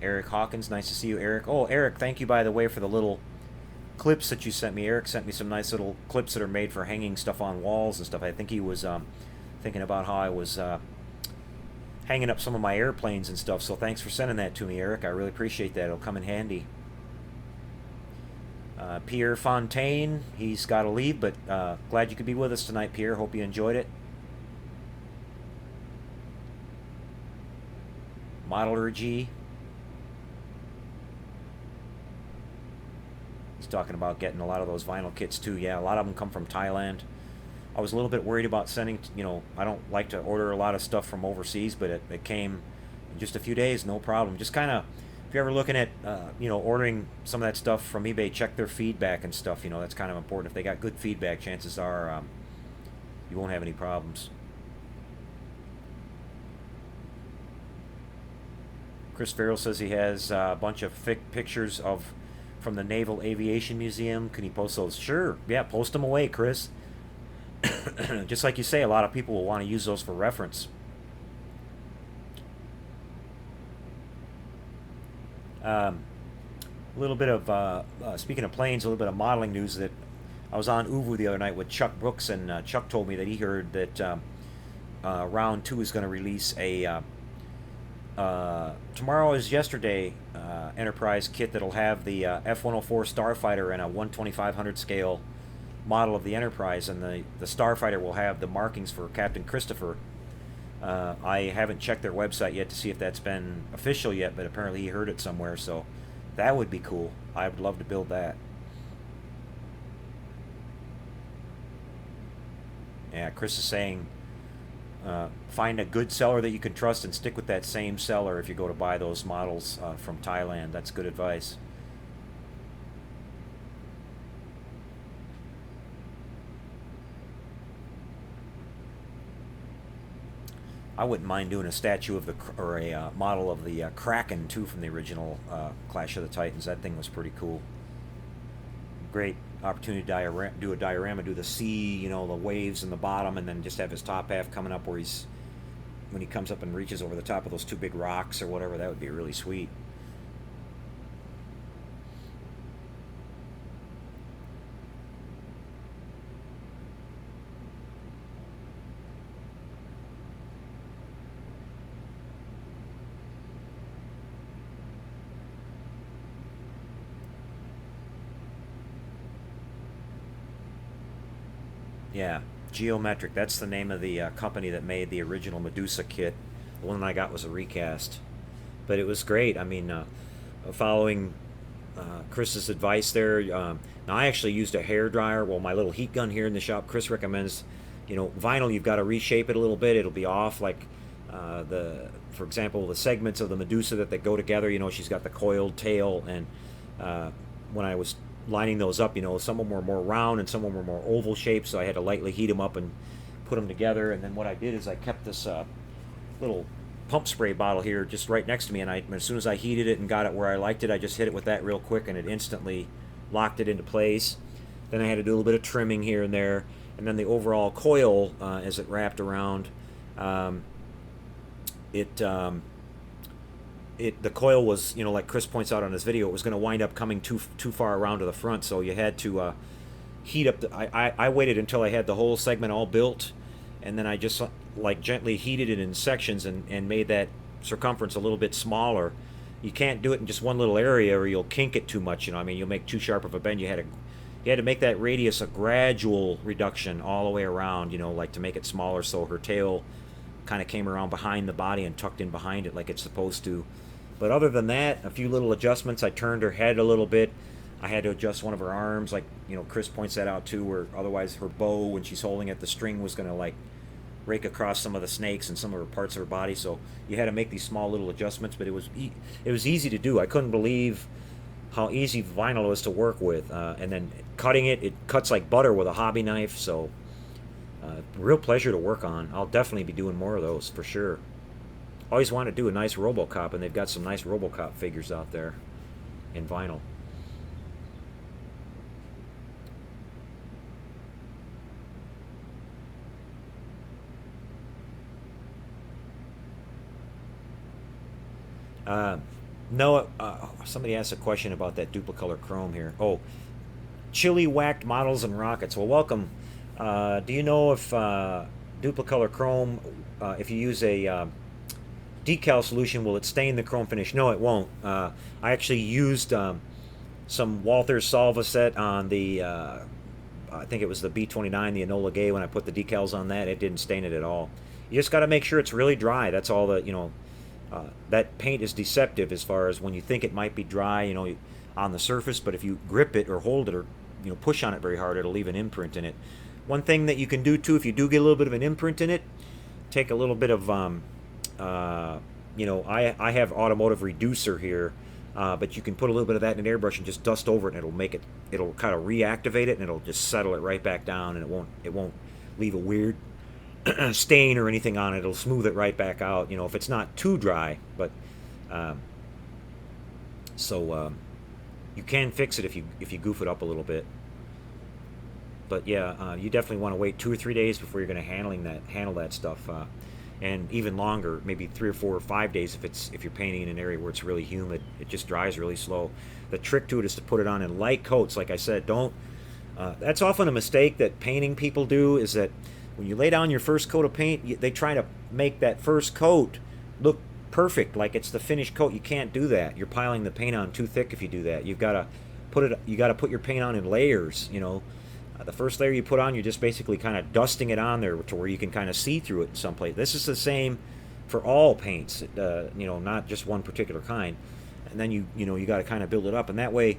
Eric Hawkins, nice to see you, Eric. Oh, Eric, thank you, by the way, for the little clips that you sent me. Eric sent me some nice little clips that are made for hanging stuff on walls and stuff. I think he was thinking about how I was hanging up some of my airplanes and stuff, so thanks for sending that to me, Eric. I really appreciate that. It'll come in handy. Pierre Fontaine, he's got to leave, but glad you could be with us tonight, Pierre. Hope you enjoyed it. Modeler-G. He's talking about getting a lot of those vinyl kits too. Yeah, a lot of them come from Thailand. I was a little bit worried about sending, I don't like to order a lot of stuff from overseas, but it came in just a few days, no problem. Just kind of, if you're ever looking at, ordering some of that stuff from eBay, check their feedback and stuff. That's kind of important. If they got good feedback, chances are you won't have any problems. Chris Farrell says he has a bunch of pictures from the Naval Aviation Museum. Can he post those? Sure. Yeah, post them away, Chris. Just like you say, a lot of people will want to use those for reference. A little bit of, speaking of planes, a little bit of modeling news. That I was on Uvu the other night with Chuck Brooks, and Chuck told me that he heard that Round 2 is going to release a tomorrow is yesterday Enterprise kit that'll have the F-104 Starfighter and a 1/2500 scale model of the Enterprise, and the Starfighter will have the markings for Captain Christopher. I haven't checked their website yet to see if that's been official yet, but apparently he heard it somewhere, so that would be cool. I would love to build that. Yeah, Chris is saying find a good seller that you can trust and stick with that same seller if you go to buy those models from Thailand. That's good advice. I wouldn't mind doing a statue of or a model of the Kraken too from the original Clash of the Titans. That thing was pretty cool. Great opportunity to do a diorama, do the sea, the waves in the bottom, and then just have his top half coming up where when he comes up and reaches over the top of those two big rocks or whatever. That would be really sweet. Yeah, Geometric. That's the name of the company that made the original Medusa kit. The one that I got was a recast. But it was great. I mean, following Chris's advice there. Now, I actually used a hair dryer. Well, my little heat gun here in the shop, Chris recommends, vinyl, you've got to reshape it a little bit. It'll be off. Like, for example, the segments of the Medusa that go together, she's got the coiled tail. And when I was lining those up, some of them were more round and some of them were more oval shaped, so I had to lightly heat them up and put them together. And then what I did is I kept this little pump spray bottle here just right next to me, and as soon as I heated it and got it where I liked it, I just hit it with that real quick and it instantly locked it into place. Then I had to do a little bit of trimming here and there, and then the overall coil as it wrapped around, the coil was, like Chris points out on his video, it was going to wind up coming too far around to the front, so you had to heat up. I waited until I had the whole segment all built, and then I just gently heated it in sections and made that circumference a little bit smaller. You can't do it in just one little area or you'll kink it too much. You'll make too sharp of a bend. You had to make that radius a gradual reduction all the way around. To make it smaller, so her tail kind of came around behind the body and tucked in behind it like it's supposed to. But other than that, a few little adjustments. I turned her head a little bit. I had to adjust one of her arms, Chris points that out too, where otherwise her bow, when she's holding it, the string was going to rake across some of the snakes and some of her parts of her body. So you had to make these small little adjustments, but it was easy to do. I couldn't believe how easy vinyl is to work with. And then cutting it cuts like butter with a hobby knife. So real pleasure to work on. I'll definitely be doing more of those for sure. Always want to do a nice RoboCop, and they've got some nice RoboCop figures out there in vinyl. No, somebody asked a question about that duplicolor chrome here. Oh, chili whacked models and rockets. Well, welcome. Do you know if duplicolor chrome, if you use a decal solution, will it stain the chrome finish? No, it won't. I actually used some Walther's Solvaset on the, I think it was the B29, the Enola Gay. When I put the decals on that, it didn't stain it at all. You just got to make sure it's really dry. That's all that, that paint is deceptive as far as when you think it might be dry, on the surface, but if you grip it or hold it or push on it very hard, it'll leave an imprint in it. One thing that you can do too, if you do get a little bit of an imprint in it, take a little bit of I have automotive reducer here, but you can put a little bit of that in an airbrush and just dust over it, and it'll kind of reactivate it, and it'll just settle it right back down, and it won't leave a weird stain or anything on it. It'll smooth it right back out, if it's not too dry. But you can fix it if you goof it up a little bit. But yeah, you definitely want to wait 2 or 3 days before you're going to handle that stuff, and even longer, maybe 3 or 4 or 5 days if you're painting in an area where it's really humid. It just dries really slow. The trick to it is to put it on in light coats. Like I said, that's often a mistake that painting people do, is that when you lay down your first coat of paint, they try to make that first coat look perfect, like it's the finished coat. You can't do that. You're piling the paint on too thick if you do that. You got to put your paint on in layers. The first layer you put on, you're just basically kind of dusting it on there to where you can kind of see through it in some place. This is the same for all paints, not just one particular kind. And then you got to kind of build it up, and that way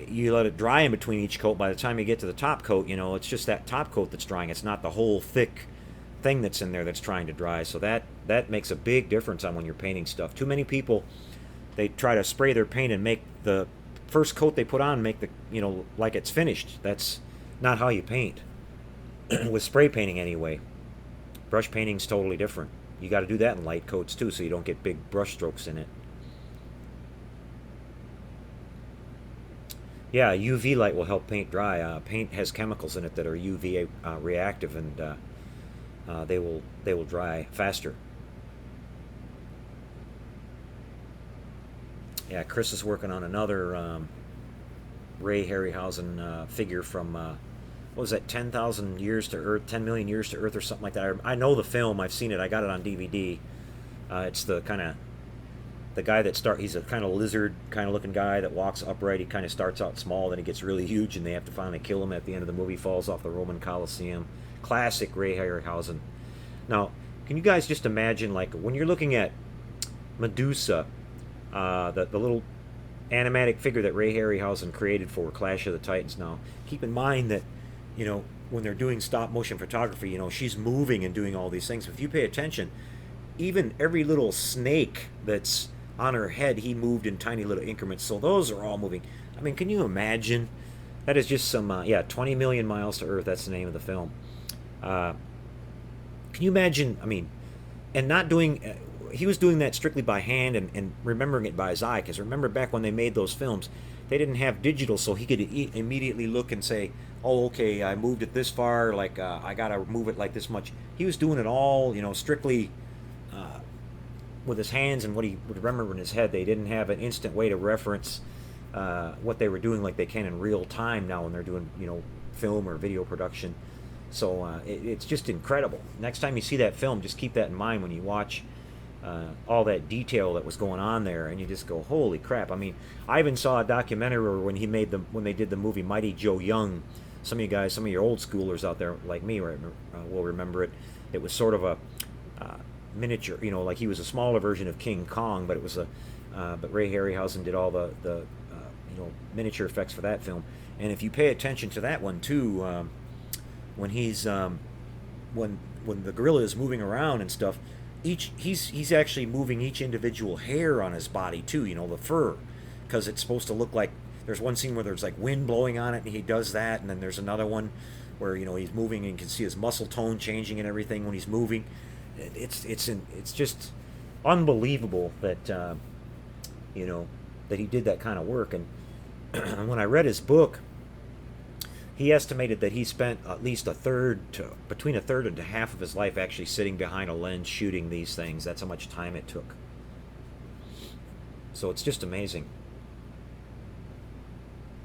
you let it dry in between each coat. By the time you get to the top coat, it's just that top coat that's drying. It's not the whole thick thing that's in there that's trying to dry. So that makes a big difference on when you're painting stuff. Too many people, they try to spray their paint and make the first coat they put on like it's finished. That's not how you paint. With spray painting anyway. Brush painting's totally different. You got to do that in light coats too, so you don't get big brush strokes in it. Yeah, UV light will help paint dry. Paint has chemicals in it that are UV reactive, and they will dry faster. Yeah, Chris is working on another Ray Harryhausen figure from what was that, 10,000 years to Earth, 10 million years to Earth, or something like that. I know the film. I've seen it. I got it on DVD. It's the guy that he's a kind of lizard kind of looking guy that walks upright. He kind of starts out small, then he gets really huge, and they have to finally kill him at the end of the movie. Falls off the Roman Colosseum. Classic Ray Harryhausen. Now, can you guys just imagine, like, when you're looking at Medusa, the little animatic figure that Ray Harryhausen created for Clash of the Titans. Now, keep in mind that, when they're doing stop motion photography, she's moving and doing all these things. If you pay attention, even every little snake that's on her head, he moved in tiny little increments. So those are all moving. I mean, can you imagine? That is just some, 20 million miles to Earth. That's the name of the film. Can you imagine? I mean, and not doing. He was doing that strictly by hand and remembering it by his eye. Because remember back when they made those films, they didn't have digital, so he could immediately look and say, "Oh, okay, I moved it this far. Like I gotta move it like this much." He was doing it all, strictly with his hands and what he would remember in his head. They didn't have an instant way to reference what they were doing like they can in real time now when they're doing, film or video production. So it's just incredible. Next time you see that film, just keep that in mind when you watch all that detail that was going on there, and you just go, holy crap. I mean, I even saw a documentary when they did the movie Mighty Joe Young. Some of you guys, some of your old schoolers out there like me will remember it. It was sort of a miniature, like he was a smaller version of King Kong, but it was but Ray Harryhausen did all the miniature effects for that film. And if you pay attention to that one too, when he's when the gorilla is moving around and stuff, he's actually moving each individual hair on his body too, the fur, because it's supposed to look like, there's one scene where there's like wind blowing on it and he does that, and then there's another one where he's moving and you can see his muscle tone changing and everything when he's moving. It's just unbelievable that that he did that kind of work. And when I read his book, he estimated that he spent at least between a third and half of his life actually sitting behind a lens shooting these things. That's how much time it took. So it's just amazing.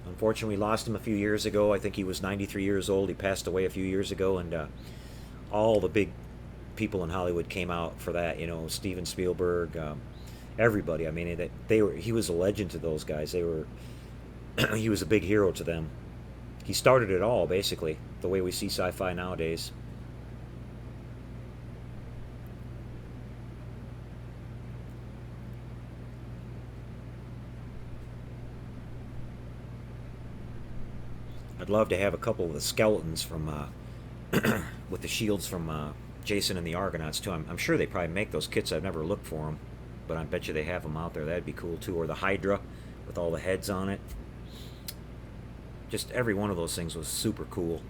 Unfortunately, we lost him a few years ago. I think he was 93 years old. He passed away a few years ago, and all the big people in Hollywood came out for that. Steven Spielberg, everybody. I mean, he was a legend to those guys. He was a big hero to them. He started it all, basically, the way we see sci-fi nowadays. I'd love to have a couple of the skeletons from with the shields from Jason and the Argonauts too. I'm sure they probably make those kits. I've never looked for them, but I bet you they have them out there. That'd be cool too. Or the Hydra with all the heads on it. Just every one of those things was super cool.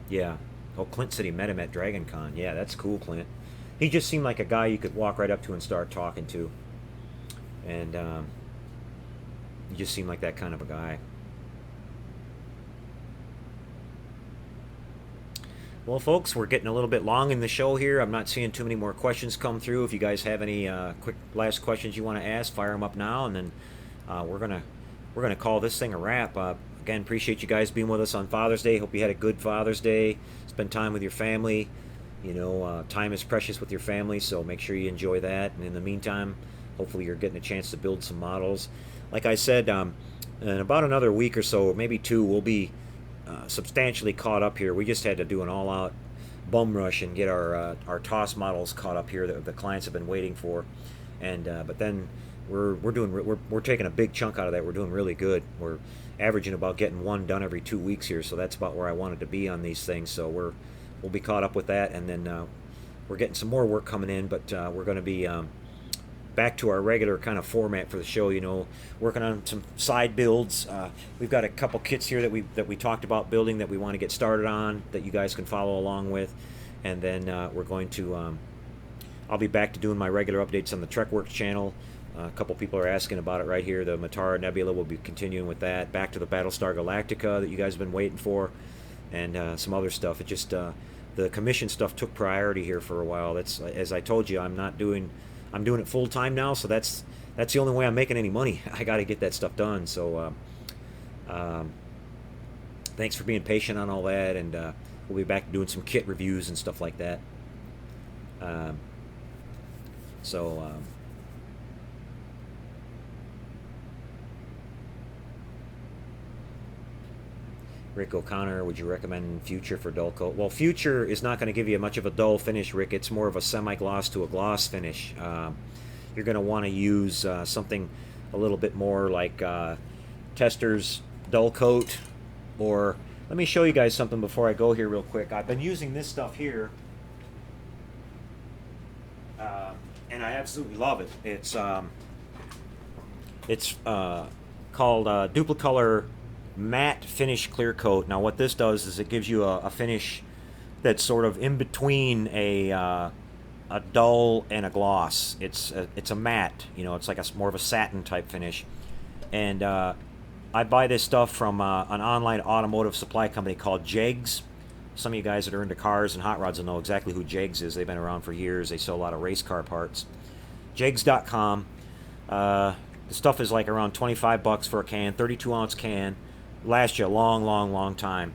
Yeah. Oh, Clint said he met him at Dragon Con. Yeah, that's cool, Clint. He just seemed like a guy you could walk right up to and start talking to. And he just seemed like that kind of a guy. Well, folks, we're getting a little bit long in the show here. I'm not seeing too many more questions come through. If you guys have any quick last questions you want to ask, fire them up now, and then we're gonna call this thing a wrap. Again, appreciate you guys being with us on Father's Day. Hope you had a good Father's Day. Spend time with your family. You know, time is precious with your family, so make sure you enjoy that. And in the meantime, hopefully you're getting a chance to build some models. Like I said, in about another week or so, maybe two, we'll be substantially caught up here. We just had to do an all-out bum rush and get our TOS models caught up here that the clients have been waiting for. And but then we're taking a big chunk out of that. We're doing really good. We're averaging about getting one done every 2 weeks here, so that's about where I wanted to be on these things. So we'll be caught up with that, and then we're getting some more work coming in. But we're going to be back to our regular kind of format for the show. You know, working on some side builds. We've got a couple kits here that we talked about building that we want to get started on that you guys can follow along with, and then we're going to. I'll be back to doing my regular updates on the TrekWorks channel. A couple people are asking about it right here. The Matara Nebula will be continuing with that. Back to the Battlestar Galactica that you guys have been waiting for, and some other stuff. It just the commission stuff took priority here for a while. That's, as I told you, I'm doing it full time now, so that's the only way I'm making any money. I got to get that stuff done. So thanks for being patient on all that, and we'll be back doing some kit reviews and stuff like that. Rick O'Connor, would you recommend Future for dull coat? Well, Future is not going to give you much of a dull finish, Rick. It's more of a semi-gloss to a gloss finish. You're going to want to use something a little bit more like Tester's dull coat, or let me show you guys something before I go here real quick. I've been using this stuff here, and I absolutely love it. It's called Duplicolor Matte Finish Clear Coat. Now what this does is it gives you a finish that's sort of in between a dull and a gloss. It's a matte, you know, it's like more of a satin type finish. And I buy this stuff from an online automotive supply company called Jegs. Some of you guys that are into cars and hot rods will know exactly who Jegs is. They've been around for years. They sell a lot of race car parts. Jegs.com. The stuff is like around $25 for a can, 32-ounce can. Lasts you a long time,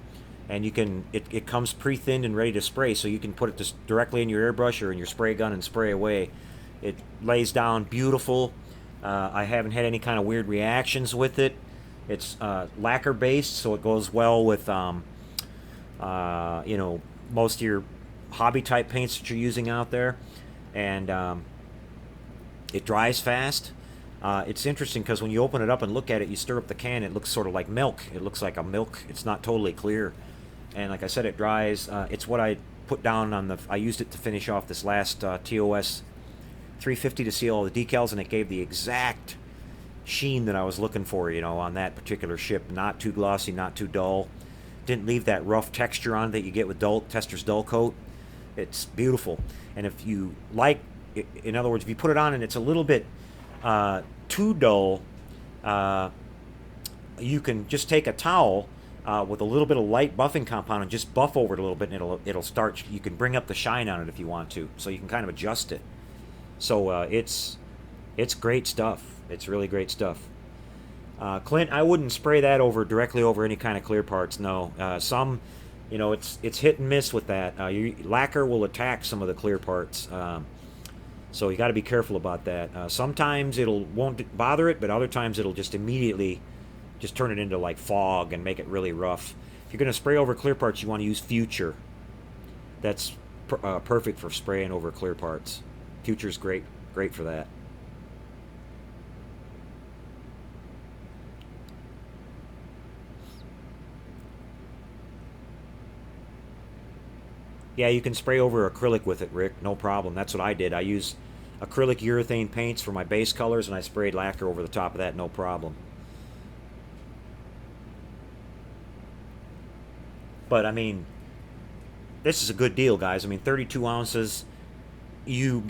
and you can it comes pre-thinned and ready to spray, so you can put it just directly in your airbrush or in your spray gun and spray away. It lays down beautiful. I haven't had any kind of weird reactions with it. It's lacquer based, so it goes well with you know, most of your hobby type paints that you're using out there, and it dries fast. It's interesting because when you open it up and look at it, you stir up the can, it looks sort of like milk. It looks like a milk. It's not totally clear. And like I said, it dries. It's what I put down on I used it to finish off this last TOS 350 to seal all the decals, and it gave the exact sheen that I was looking for, you know, on that particular ship. Not too glossy, not too dull. Didn't leave that rough texture on it that you get with Tester's dull coat. It's beautiful. And if you like, in other words, if you put it on and it's a little bit too dull, you can just take a towel with a little bit of light buffing compound and just buff over it a little bit, and it'll start. You can bring up the shine on it if you want to, so you can kind of adjust it. So it's great stuff. It's really great stuff. Clint, I wouldn't spray that directly over any kind of clear parts. No, some, you know, it's hit and miss with that. Lacquer will attack some of the clear parts. So you got to be careful about that. Sometimes won't bother it, but other times it'll just immediately just turn it into like fog and make it really rough. If you're going to spray over clear parts, you want to use Future. That's perfect for spraying over clear parts. Future's great for that. Yeah, you can spray over acrylic with it, Rick. No problem. That's what I did. I used acrylic urethane paints for my base colors, and I sprayed lacquer over the top of that. No problem. But I mean, this is a good deal, guys. I mean, 32 ounces. You'd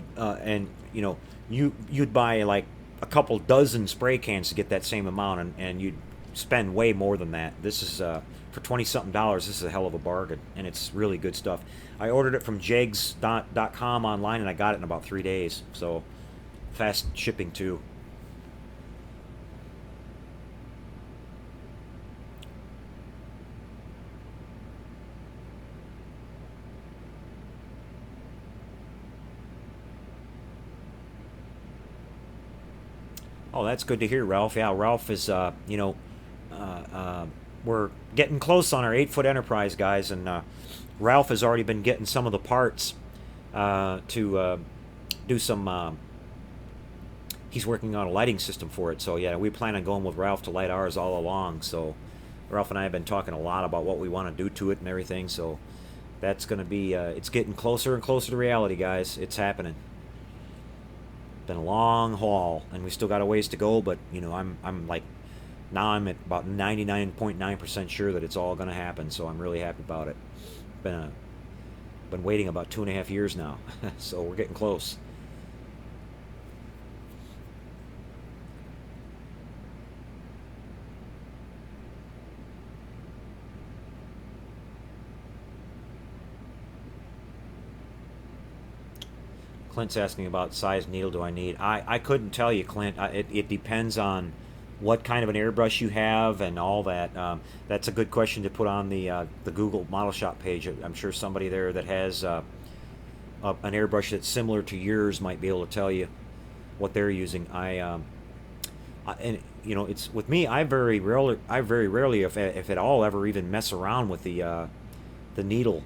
buy like a couple dozen spray cans to get that same amount, and you'd spend way more than that. This is for $20-something. This is a hell of a bargain, and it's really good stuff. I ordered it from jegs.com online, and I got it in about 3 days. So fast shipping too. Oh, that's good to hear, Ralph. Yeah, Ralph is, we're getting close on our 8-foot Enterprise, guys, and Ralph has already been getting some of the parts to do some. He's working on a lighting system for it, so yeah, we plan on going with Ralph to light ours all along. So Ralph and I have been talking a lot about what we want to do to it and everything. So that's going to be. It's getting closer and closer to reality, guys. It's happening. Been a long haul, and we still got a ways to go. But I'm like, now I'm at about 99.9% sure that it's all going to happen. So I'm really happy about it. Been waiting about 2.5 years now, so we're getting close. Clint's asking about size needle do I need. I couldn't tell you, Clint. It depends on what kind of an airbrush you have and all that. That's a good question to put on the Google Model Shop page. I'm sure somebody there that has an airbrush that's similar to yours might be able to tell you what they're using. It's with me. I very rarely, if at all, ever even mess around with the needle.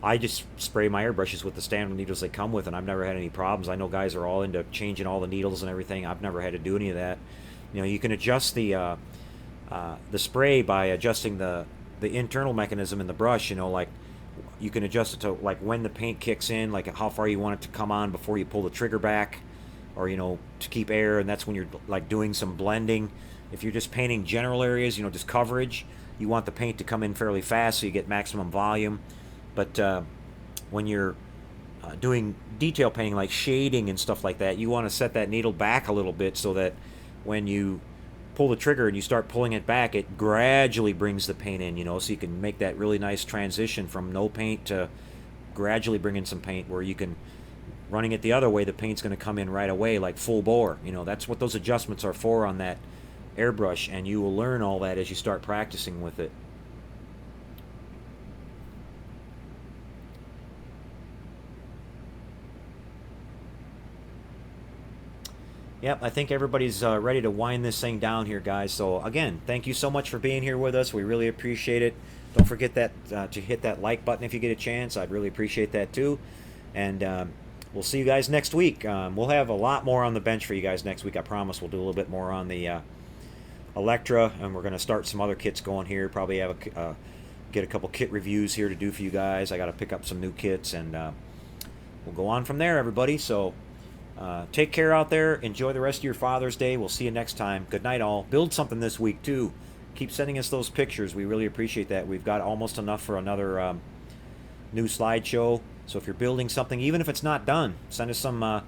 I just spray my airbrushes with the standard needles they come with, and I've never had any problems. I know guys are all into changing all the needles and everything. I've never had to do any of that. You can adjust the spray by adjusting the internal mechanism in the brush. Like you can adjust it to like when the paint kicks in, like how far you want it to come on before you pull the trigger back, or to keep air, and that's when you're like doing some blending. If you're just painting general areas, just coverage, you want the paint to come in fairly fast so you get maximum volume. But when you're doing detail painting like shading and stuff like that, you want to set that needle back a little bit so that when you pull the trigger and you start pulling it back, it gradually brings the paint in, so you can make that really nice transition from no paint to gradually bring in some paint, where you can, running it the other way, the paint's going to come in right away like full bore. That's what those adjustments are for on that airbrush, and you will learn all that as you start practicing with it. Yep, I think everybody's ready to wind this thing down here, guys. So again, thank you so much for being here with us. We really appreciate it. Don't forget that to hit that like button if you get a chance. I'd really appreciate that too. And we'll see you guys next week. We'll have a lot more on the bench for you guys next week. I promise we'll do a little bit more on the Electra, and we're going to start some other kits going here. Probably have get a couple kit reviews here to do for you guys. I got to pick up some new kits, and we'll go on from there, everybody. So take care out there. Enjoy the rest of your Father's Day. We'll see you next time. Good night, all. Build something this week, too. Keep sending us those pictures. We really appreciate that. We've got almost enough for another new slideshow. So if you're building something, even if it's not done, send us some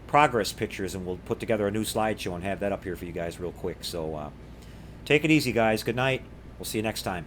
progress pictures, and we'll put together a new slideshow and have that up here for you guys real quick. So take it easy, guys. Good night. We'll see you next time.